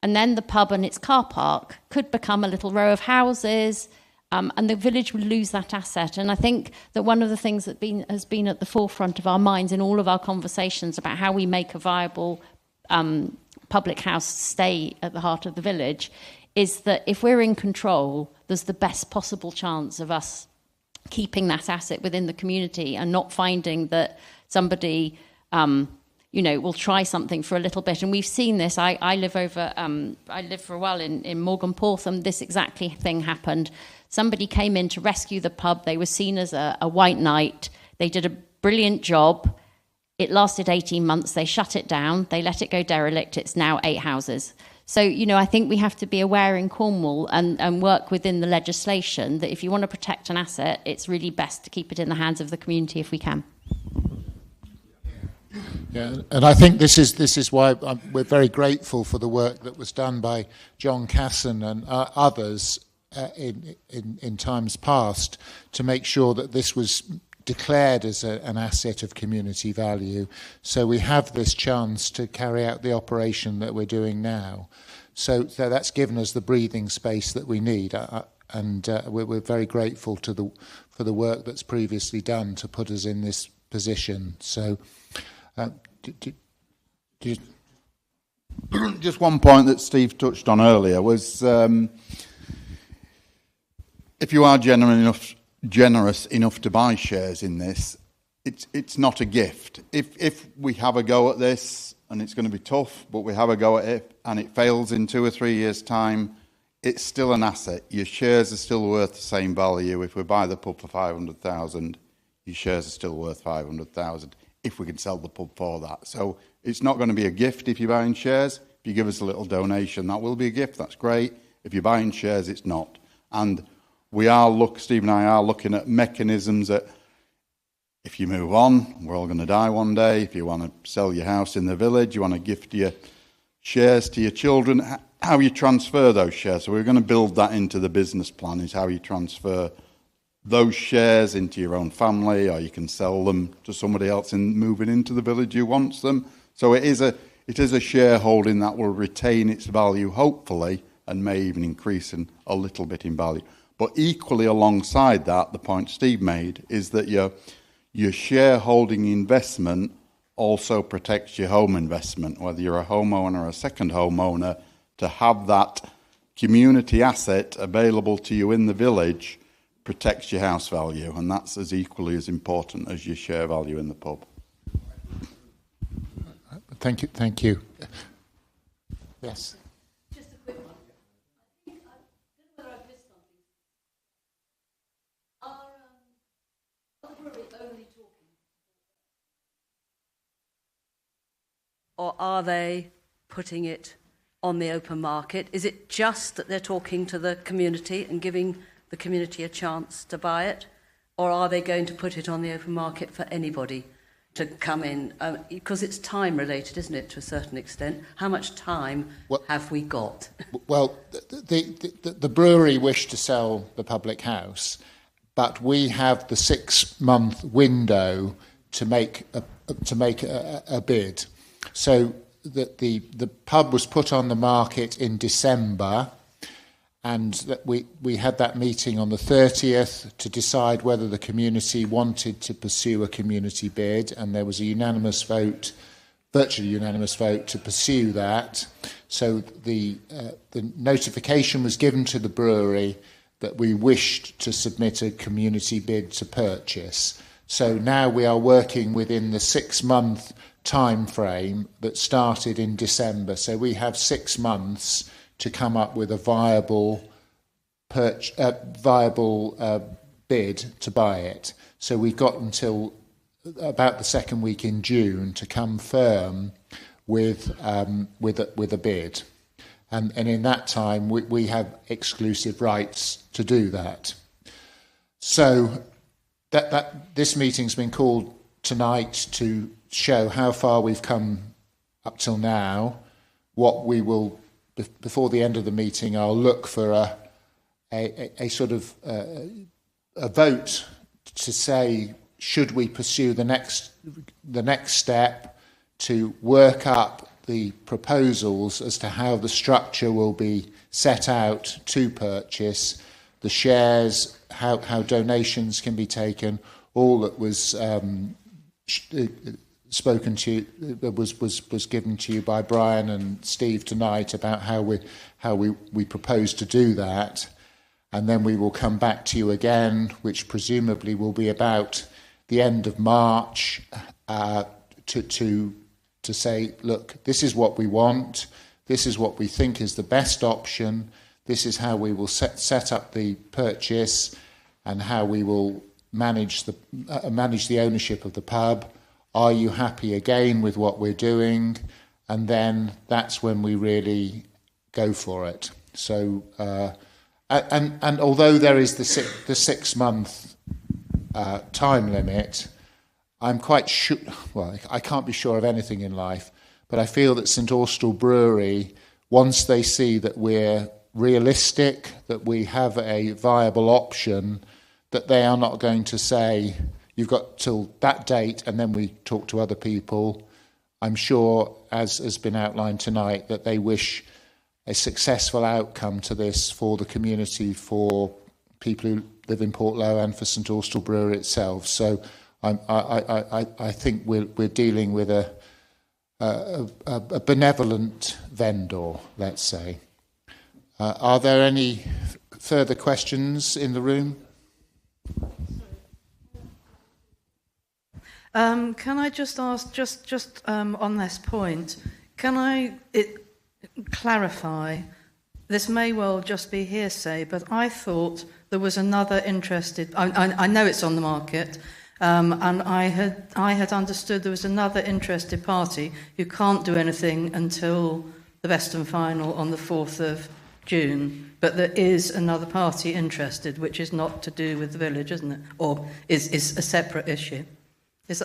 And then the pub and its car park could become a little row of houses, and the village would lose that asset. And I think that one of the things that has been at the forefront of our minds in all of our conversations about how we make a viable public house stay at the heart of the village is that if we're in control, there's the best possible chance of us keeping that asset within the community and not finding that somebody will try something for a little bit. And we've seen this. I lived for a while in Morgan Portham. This exactly thing happened. Somebody came in to rescue the pub. They were seen as a white knight. They did a brilliant job. It lasted 18 months. They shut it down. They let it go derelict. It's now 8 houses. So, I think we have to be aware in Cornwall and work within the legislation that if you want to protect an asset, it's really best to keep it in the hands of the community if we can. Yeah, and I think this is why we're very grateful for the work that was done by John Casson and others in times past to make sure that this was declared as an asset of community value. So we have this chance to carry out the operation that we're doing now. So that's given us the breathing space that we need, and we're very grateful for the work that's previously done to put us in this position. So. Just one point that Steve touched on earlier was if you are generous enough to buy shares in this, it's not a gift. If we have a go at this, and it's going to be tough, but we have a go at it and it fails in 2 or 3 years' time, it's still an asset. Your shares are still worth the same value. If we buy the pub for 500,000, your shares are still worth 500,000. If we can sell the pub for that. So it's not going to be a gift if you're buying shares. If you give us a little donation, that will be a gift. That's great. If you're buying shares, it's not. And Steve and I are looking at mechanisms that if you move on, we're all going to die one day. If you want to sell your house in the village, you want to gift your shares to your children, how you transfer those shares. So we're going to build that into the business plan, is how you transfer those shares into your own family, or you can sell them to somebody else moving into the village who wants them. So it is a shareholding that will retain its value, hopefully, and may even increase a little bit in value. But equally alongside that, the point Steve made is that your shareholding investment also protects your home investment, whether you're a homeowner or a second homeowner, to have that community asset available to you in the village protects your house value, and that's as equally as important as your share value in the pub. Thank you. Yes. Just a quick one. I don't know whether I've missed something. Are the brewery only talking? Or are they putting it on the open market? Is it just that they're talking to the community and giving the community a chance to buy it, or are they going to put it on the open market for anybody to come in? Because it's time related, isn't it, to a certain extent? How much time have we got? Well, the brewery wished to sell the public house, but we have the 6-month window to make a bid. So the pub was put on the market in December. and that we had that meeting on the 30th to decide whether the community wanted to pursue a community bid, and there was a unanimous vote, virtually unanimous vote, to pursue that. So the notification was given to the brewery that we wished to submit a community bid to purchase. So now we are working within the 6-month time frame that started in December. So we have 6 months to come up with a viable bid to buy it. So we've got until about the second week in June to come firm with a bid. And in that time, we have exclusive rights to do that. So this meeting's been called tonight to show how far we've come up till now. What we will, before the end of the meeting, I'll look for a sort of a vote to say, should we pursue the next step to work up the proposals as to how the structure will be set out to purchase, the shares, how donations can be taken, all that was spoken to was given to you by Brian and Steve tonight about how we propose to do that, and then we will come back to you again, which presumably will be about the end of March, to say, look, this is what we want, this is what we think is the best option, this is how we will set up the purchase, and how we will manage the ownership of the pub. Are you happy again with what we're doing? And then that's when we really go for it. So, and although there is the 6-month time limit, I'm quite sure, well, I can't be sure of anything in life, but I feel that St Austell Brewery, once they see that we're realistic, that we have a viable option, that they are not going to say, you've got till that date and then we talk to other people. I'm sure, as has been outlined tonight, that they wish a successful outcome to this for the community, for people who live in Portlow and for St Austell Brewery itself. So I think we're dealing with a benevolent vendor, let's say. Are there any further questions in the room? Can I just ask, just on this point, can I clarify? This may well just be hearsay, but I thought there was another interested. I know it's on the market. And I had understood there was another interested party who can't do anything until the Western Final on the 4th of June, but there is another party interested, which is not to do with the village, isn't it? Or is a separate issue.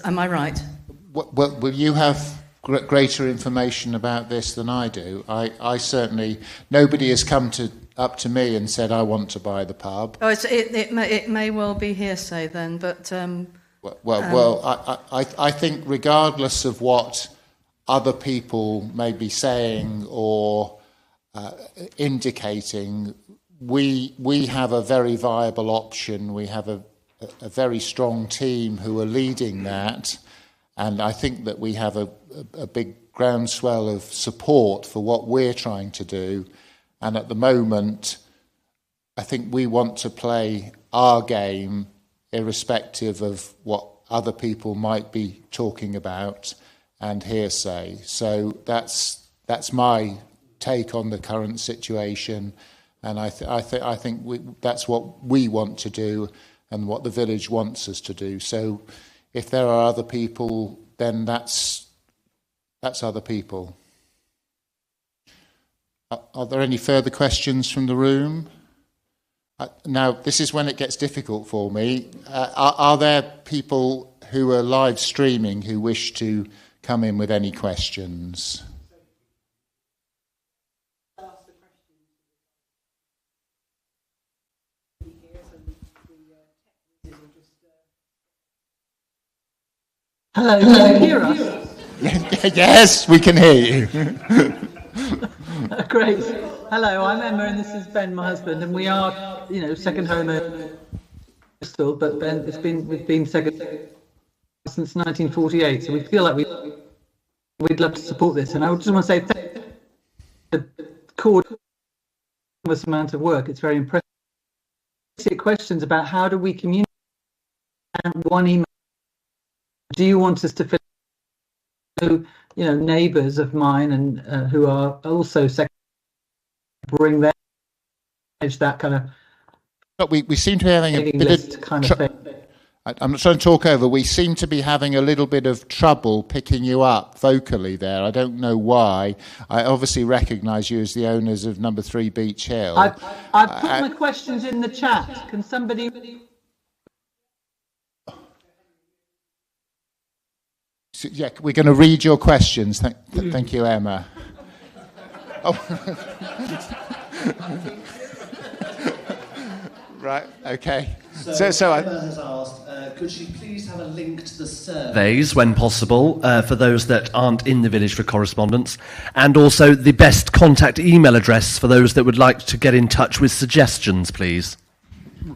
Am I right? Well, will you have greater information about this than I do? I certainly, nobody has come up to me and said, I want to buy the pub. Oh, it may well be hearsay then, but... I think regardless of what other people may be saying or indicating, we have a very viable option. We have a very strong team who are leading that, and I think that we have a big groundswell of support for what we're trying to do. And at the moment, I think we want to play our game irrespective of what other people might be talking about and hearsay. So that's my take on the current situation, and I think that's what we want to do and what the village wants us to do. So if there are other people, then that's other people. Are there any further questions from the room? Now, this is when it gets difficult for me. Are there people who are live streaming who wish to come in with any questions? Hello, can you hear us? Yes, we can hear you. Great. Hello, I'm Emma, and this is Ben, my husband, and we are, second home in Bristol. But Ben, we've been second since 1948, so we feel like we'd love to support this. And I just want to say the enormous amount of work. It's very impressive. Questions about how do we communicate, and one email. Do you want us to fill? Neighbours of mine and who are also bring their that kind of. But we seem to be having a bit of kind of thing. I'm not trying to talk over. We seem to be having a little bit of trouble picking you up vocally there. I don't know why. I obviously recognise you as the owners of Number 3 Beach Hill. I've put my questions in the chat. Can somebody? So, yeah, we're going to read your questions. Thank you, Emma. Right, okay. So Emma has asked, could she please have a link to the surveys when possible for those that aren't in the village for correspondence, and also the best contact email address for those that would like to get in touch with suggestions, please.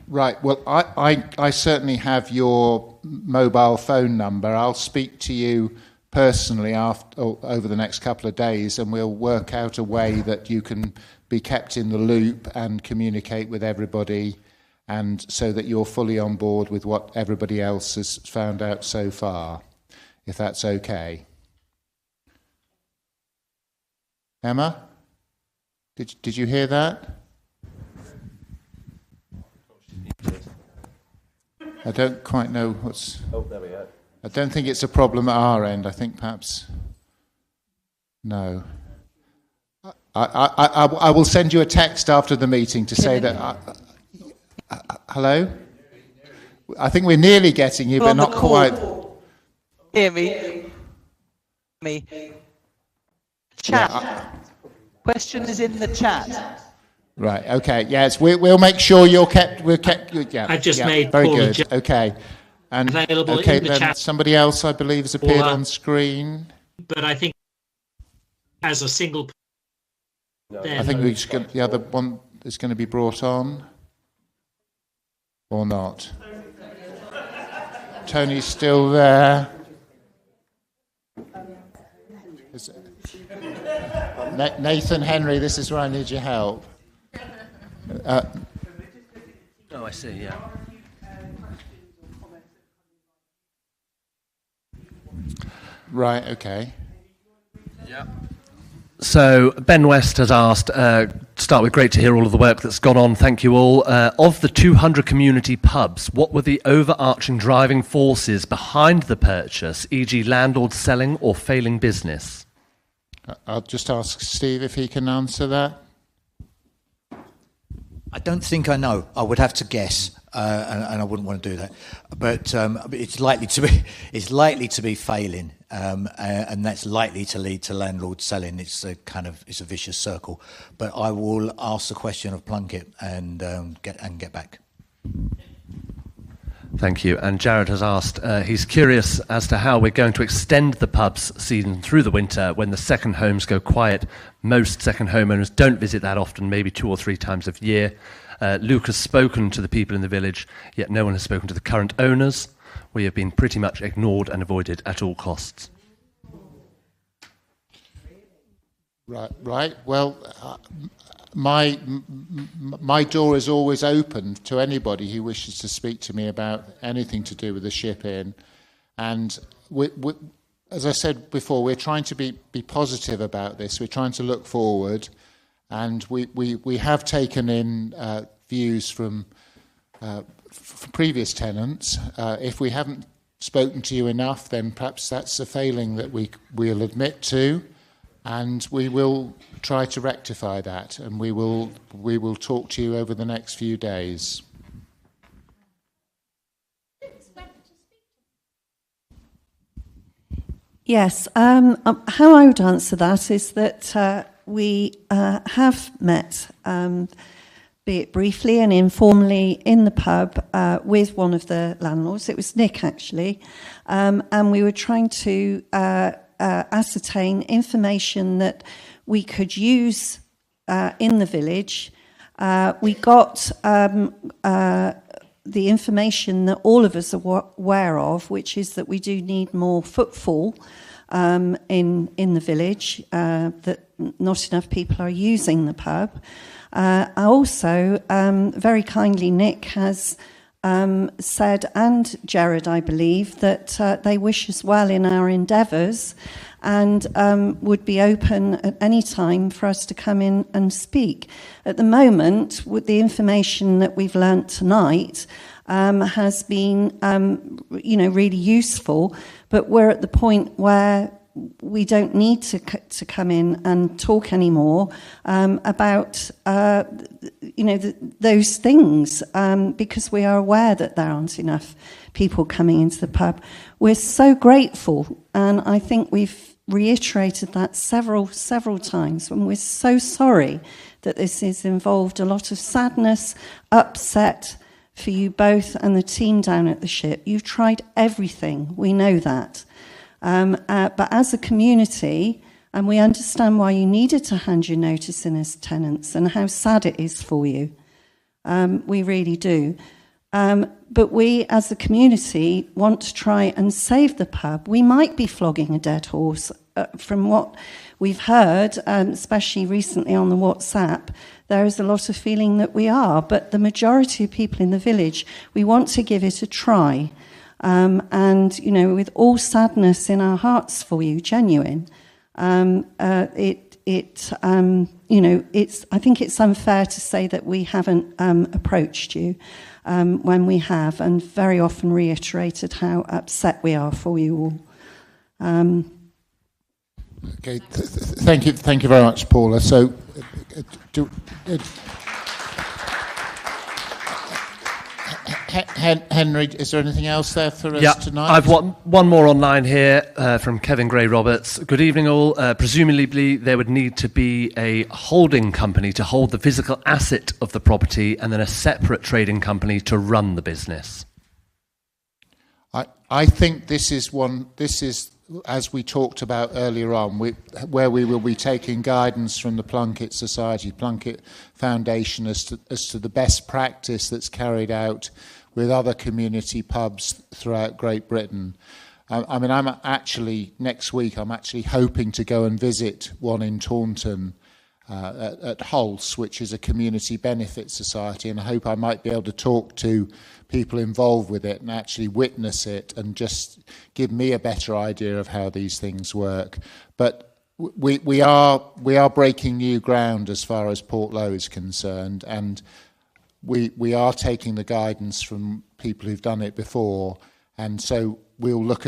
Right, well, I certainly have your mobile phone number. I'll speak to you personally over the next couple of days, and we'll work out a way that you can be kept in the loop and communicate with everybody, and so that you're fully on board with what everybody else has found out so far, if that's okay. Emma, did you hear that? I don't quite know what's... Oh, there we are. I don't think it's a problem at our end. I think perhaps... No. I will send you a text after the meeting to say that... hello? I think we're nearly getting you, but not quite. Hear me? Chat. Yeah, question is in the chat. Right. Okay. Yes. We'll make sure you're kept. We're kept. Yeah. I've just made very Paul good. Okay. And available okay, in the then chat. somebody else, I believe, has appeared on screen. But I think as a single. I think the other one is going to be brought on, or not. Tony's still there. Nathan Henry, this is where I need your help. Oh, I see, yeah. Right, okay. Yeah. So Ben West has asked, start with great to hear all of the work that's gone on, thank you all. Of the 200 community pubs, what were the overarching driving forces behind the purchase, e.g. landlord selling or failing business? I'll just ask Steve if he can answer that. I don't think I know. I would have to guess, and I wouldn't want to do that. But it's likely to be failing, and that's likely to lead to landlord selling. It's a vicious circle. But I will ask the question of Plunkett and get back. Thank you. And Jared has asked, he's curious as to how we're going to extend the pub's season through the winter when the second homes go quiet. Most second homeowners don't visit that often, maybe 2 or 3 times a year. Luke has spoken to the people in the village, yet no one has spoken to the current owners. We have been pretty much ignored and avoided at all costs. Right. Well, my door is always open to anybody who wishes to speak to me about anything to do with the ship in. And we, as I said before, we're trying to be positive about this. We're trying to look forward. And we have taken in views from previous tenants. If we haven't spoken to you enough, then perhaps that's a failing that we'll admit to. And we will try to rectify that, and we will talk to you over the next few days. Yes, how I would answer that is that we have met, be it briefly and informally, in the pub with one of the landlords. It was Nick, actually, and we were trying to ascertain information that we could use in the village. We got the information that all of us are aware of, which is that we do need more footfall in the village, that not enough people are using the pub. Also, very kindly, Nick has said, and Jared, I believe, that they wish us well in our endeavours and would be open at any time for us to come in and speak. At the moment, with the information that we've learnt tonight, has been, really useful, but we're at the point where we don't need to come in and talk anymore about, those things, because we are aware that there aren't enough people coming into the pub. We're so grateful, and I think we've reiterated that several times, and we're so sorry that this has involved a lot of sadness, upset for you both and the team down at the Ship. You've tried everything, we know that. But as a community, and we understand why you needed to hand your notice in as tenants and how sad it is for you. We really do. But we, as a community, want to try and save the pub. We might be flogging a dead horse. From what we've heard, especially recently on the WhatsApp, there is a lot of feeling that we are. But the majority of people in the village, we want to give it a try. And, with all sadness in our hearts for you, genuine, I think it's unfair to say that we haven't approached you when we have, and very often reiterated how upset we are for you all. Okay, thank you very much, Paula. So, Henry, is there anything else there for us tonight? I've one more online here from Kevin Gray-Roberts. Good evening, all. Presumably, there would need to be a holding company to hold the physical asset of the property, and then a separate trading company to run the business. I think this is, as we talked about earlier on, where we will be taking guidance from the Plunkett Society, Plunkett Foundation, as to the best practice that's carried out with other community pubs throughout Great Britain. Next week, I'm actually hoping to go and visit one in Taunton at Hulse, which is a community benefit society, and I hope I might be able to talk to people involved with it and actually witness it and just give me a better idea of how these things work. But we are breaking new ground as far as Portlow is concerned, and we are taking the guidance from people who've done it before, and so we'll look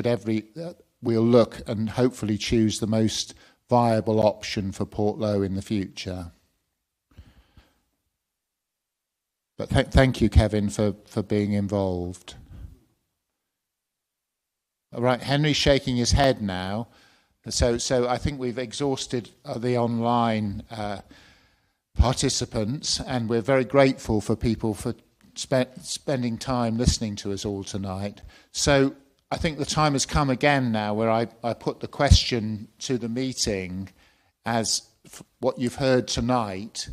and hopefully choose the most viable option for Portlow in the future. But thank you, Kevin, for being involved. All right, Henry's shaking his head now. So I think we've exhausted the online participants, and we're very grateful for people for spending time listening to us all tonight. So I think the time has come again now where I put the question to the meeting as what you've heard tonight.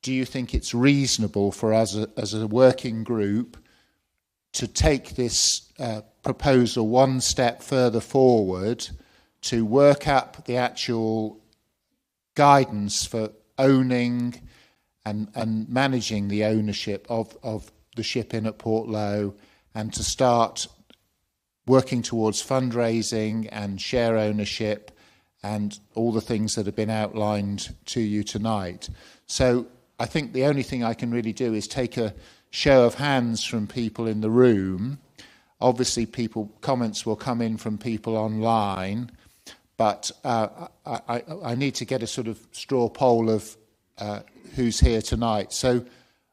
Do you think it's reasonable for us as a working group to take this proposal one step further forward to work up the actual guidance for owning and managing the ownership of the Ship Inn at Portlow, and to start working towards fundraising and share ownership and all the things that have been outlined to you tonight? So I think the only thing I can really do is take a show of hands from people in the room. Obviously, comments will come in from people online, but I need to get a sort of straw poll of who's here tonight. So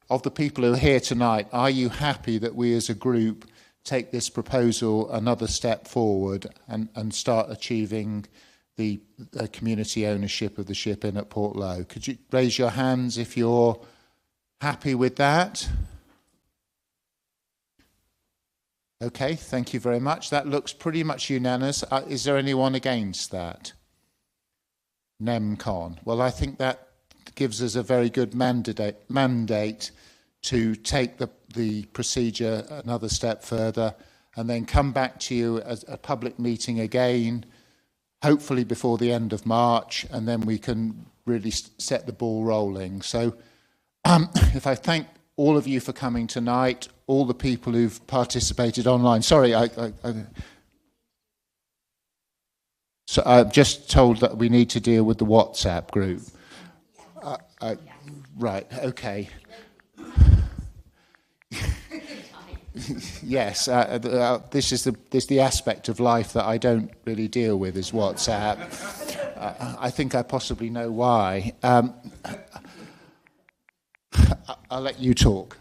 of the people who are here tonight, are you happy that we as a group take this proposal another step forward and start achieving the community ownership of the Ship Inn at Portlow? Could you raise your hands if you're happy with that? Okay, thank you very much. That looks pretty much unanimous. Is there anyone against that? NEMCON. Well, I think that gives us a very good mandate to take the procedure another step further and then come back to you as a public meeting again, hopefully before the end of March, and then we can really set the ball rolling. So if I thank all of you for coming tonight, all the people who've participated online. Sorry, so I'm just told that we need to deal with the WhatsApp group. Right, okay. Yes, this is the aspect of life that I don't really deal with, is WhatsApp. I think I possibly know why. I'll let you talk.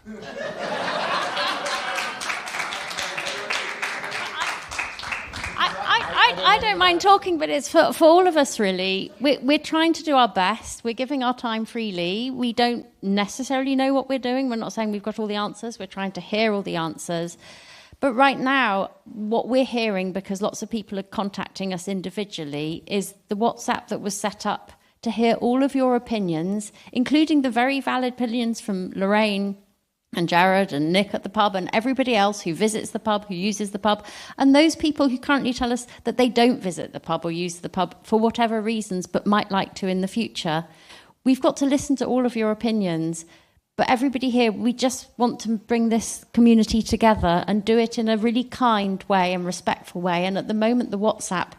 I don't mind talking, but it's for all of us, really. We're trying to do our best. We're giving our time freely. We don't necessarily know what we're doing. We're not saying we've got all the answers. We're trying to hear all the answers. But right now, what we're hearing, because lots of people are contacting us individually, is the WhatsApp that was set up to hear all of your opinions, including the very valid opinions from Lorraine and Jared and Nick at the pub and everybody else who visits the pub, who uses the pub, and those people who currently tell us that they don't visit the pub or use the pub for whatever reasons but might like to in the future. We've got to listen to all of your opinions, but everybody here, we just want to bring this community together and do it in a really kind way and respectful way. And at the moment, the WhatsApp,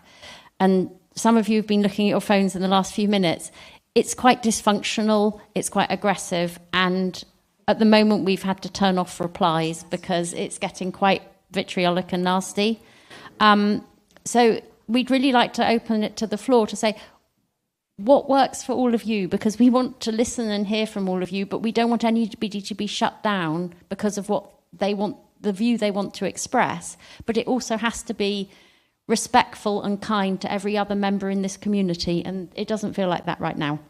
and some of you have been looking at your phones in the last few minutes, it's quite dysfunctional, it's quite aggressive, and at the moment, we've had to turn off replies because it's getting quite vitriolic and nasty. So we'd really like to open it to the floor to say, what works for all of you? Because we want to listen and hear from all of you, but we don't want anybody to be shut down because of what they want, the view they want to express. But it also has to be respectful and kind to every other member in this community, and it doesn't feel like that right now.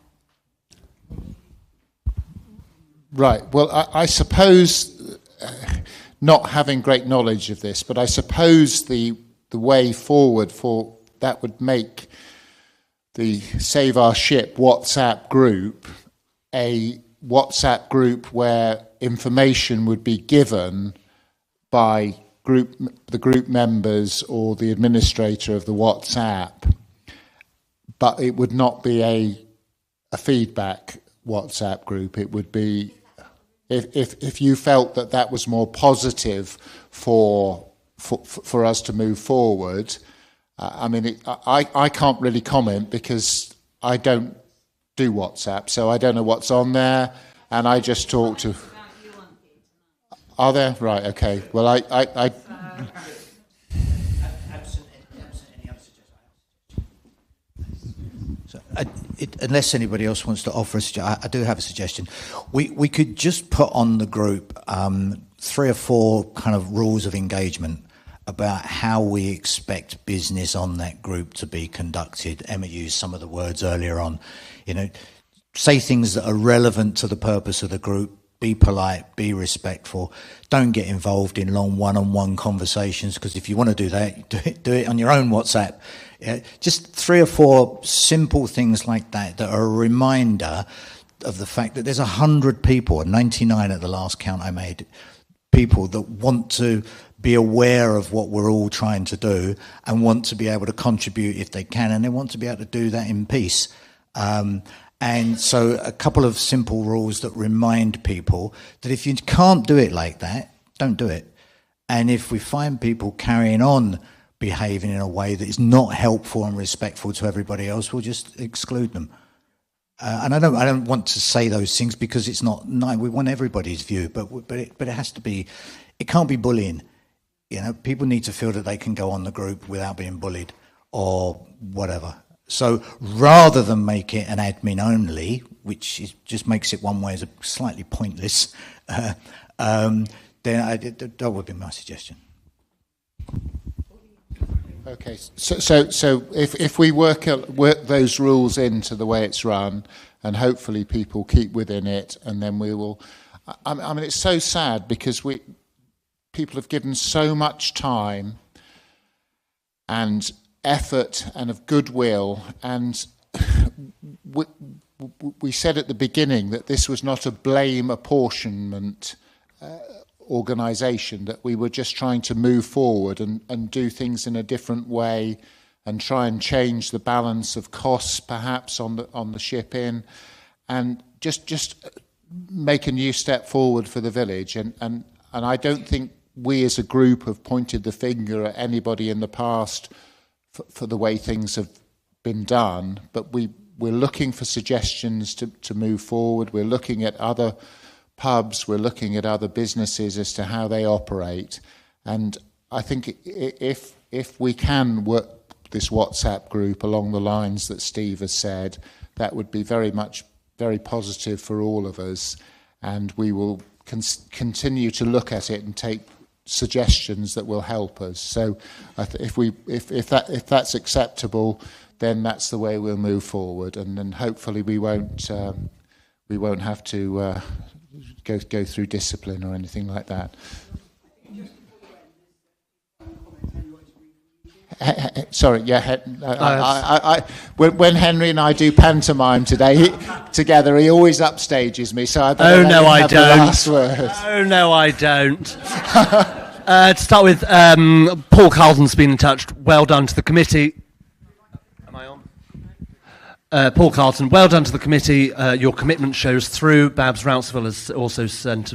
Right. Well, I suppose, not having great knowledge of this, but I suppose the way forward for that would make the Save Our Ship WhatsApp group a WhatsApp group where information would be given by the group members or the administrator of the WhatsApp, but it would not be a feedback WhatsApp group. It would be, if you felt that was more positive for us to move forward. I can't really comment because I don't do WhatsApp, so I don't know what's on there, and I just talk to. Are there? Right. Okay. Well, I unless anybody else wants to offer a suggestion, I do have a suggestion. We could just put on the group 3 or 4 kind of rules of engagement about how we expect business on that group to be conducted. Emma used some of the words earlier on. Say things that are relevant to the purpose of the group. Be polite, be respectful. Don't get involved in long one-on-one conversations, because if you want to do that, do it on your own WhatsApp. Just 3 or 4 simple things like that are a reminder of the fact that there's 100 people, 99 at the last count I made, people that want to be aware of what we're all trying to do and want to be able to contribute if they can, and they want to be able to do that in peace. And so a couple of simple rules that remind people that if you can't do it like that, don't do it. And if we find people carrying on behaving in a way that is not helpful and respectful to everybody else, we'll just exclude them. And I don't want to say those things because it's not nice. We want everybody's view, but it has to be. It can't be bullying. People need to feel that they can go on the group without being bullied or whatever. So rather than make it an admin only, which just makes it one way as a slightly pointless, then that would be my suggestion. Okay, so if we work those rules into the way it's run, and hopefully people keep within it, and then we will. I mean, it's so sad because people have given so much time and effort and of goodwill, and we said at the beginning that this was not a blame apportionment organisation, that we were just trying to move forward and do things in a different way and try and change the balance of costs perhaps on the ship in, and just make a new step forward for the village. And I don't think we as a group have pointed the finger at anybody in the past for the way things have been done, but we're looking for suggestions to move forward. We're looking at other pubs, we're looking at other businesses as to how they operate. And I think if we can work this WhatsApp group along the lines that Steve has said, that would be very positive for all of us, and we will continue to look at it and take suggestions that will help us. So if that's acceptable, then that's the way we'll move forward, and then hopefully we won't have to go through discipline or anything like that. Sorry, yeah. When Henry and I do pantomime together, he always upstages me. So I better let him have the last word. Oh no, I don't. To start with, Paul Carlton's been in touch. Well done to the committee. Am I on? Paul Carlton, well done to the committee. Your commitment shows through. Babs Rounceville has also sent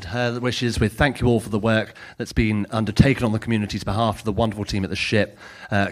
her wishes with thank you all for the work that's been undertaken on the community's behalf, to the wonderful team at the ship.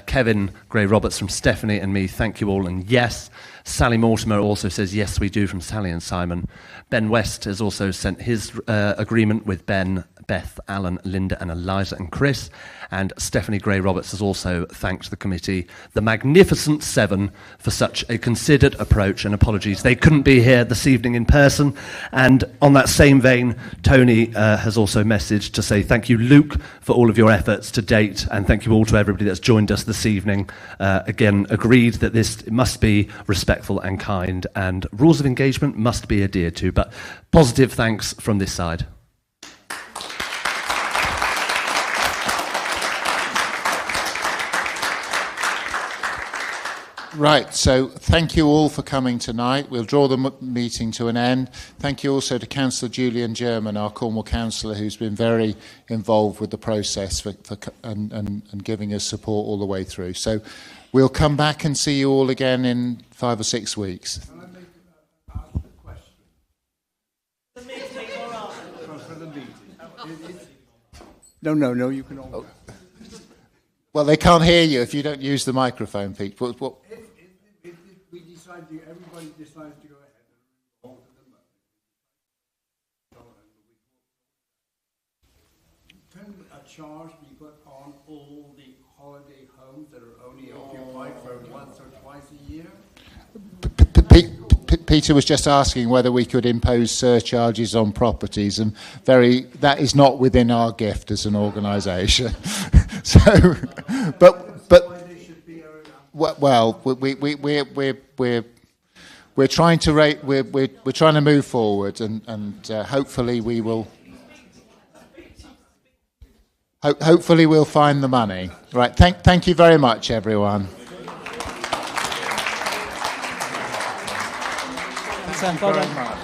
Kevin Gray-Roberts from Stephanie and me, thank you all, and yes. Sally Mortimer also says yes, we do, from Sally and Simon. Ben West has also sent his agreement with Ben, Beth, Alan, Linda and Eliza and Chris. And Stephanie Gray-Roberts has also thanked the committee, the Magnificent Seven, for such a considered approach, and apologies they couldn't be here this evening in person. And on that same vein, Tony has also messaged to say thank you, Luke, for all of your efforts to date, and thank you all to everybody that's joined us this evening. Again, agreed that this must be respectful and kind, and rules of engagement must be adhered to, but positive thanks from this side. Right, so thank you all for coming tonight. We'll draw the meeting to an end. Thank you also to Councillor Julian German, our Cornwall councillor, who's been very involved with the process and giving us support all the way through. So we'll come back and see you all again in 5 or 6 weeks. Can I ask a question? The meeting or after? For the meeting. No, you can all go. Well, they can't hear you if you don't use the microphone, Pete. If we decide, everybody decides to go ahead and hold can a charge be put on all the holiday homes that are only occupied for once or twice a year? Peter was just asking whether we could impose surcharges on properties, and that is not within our gift as an organisation. So, well, we're trying to move forward, and hopefully we will. Hopefully we'll find the money. Right. Thank you very much, everyone. Thank you very much.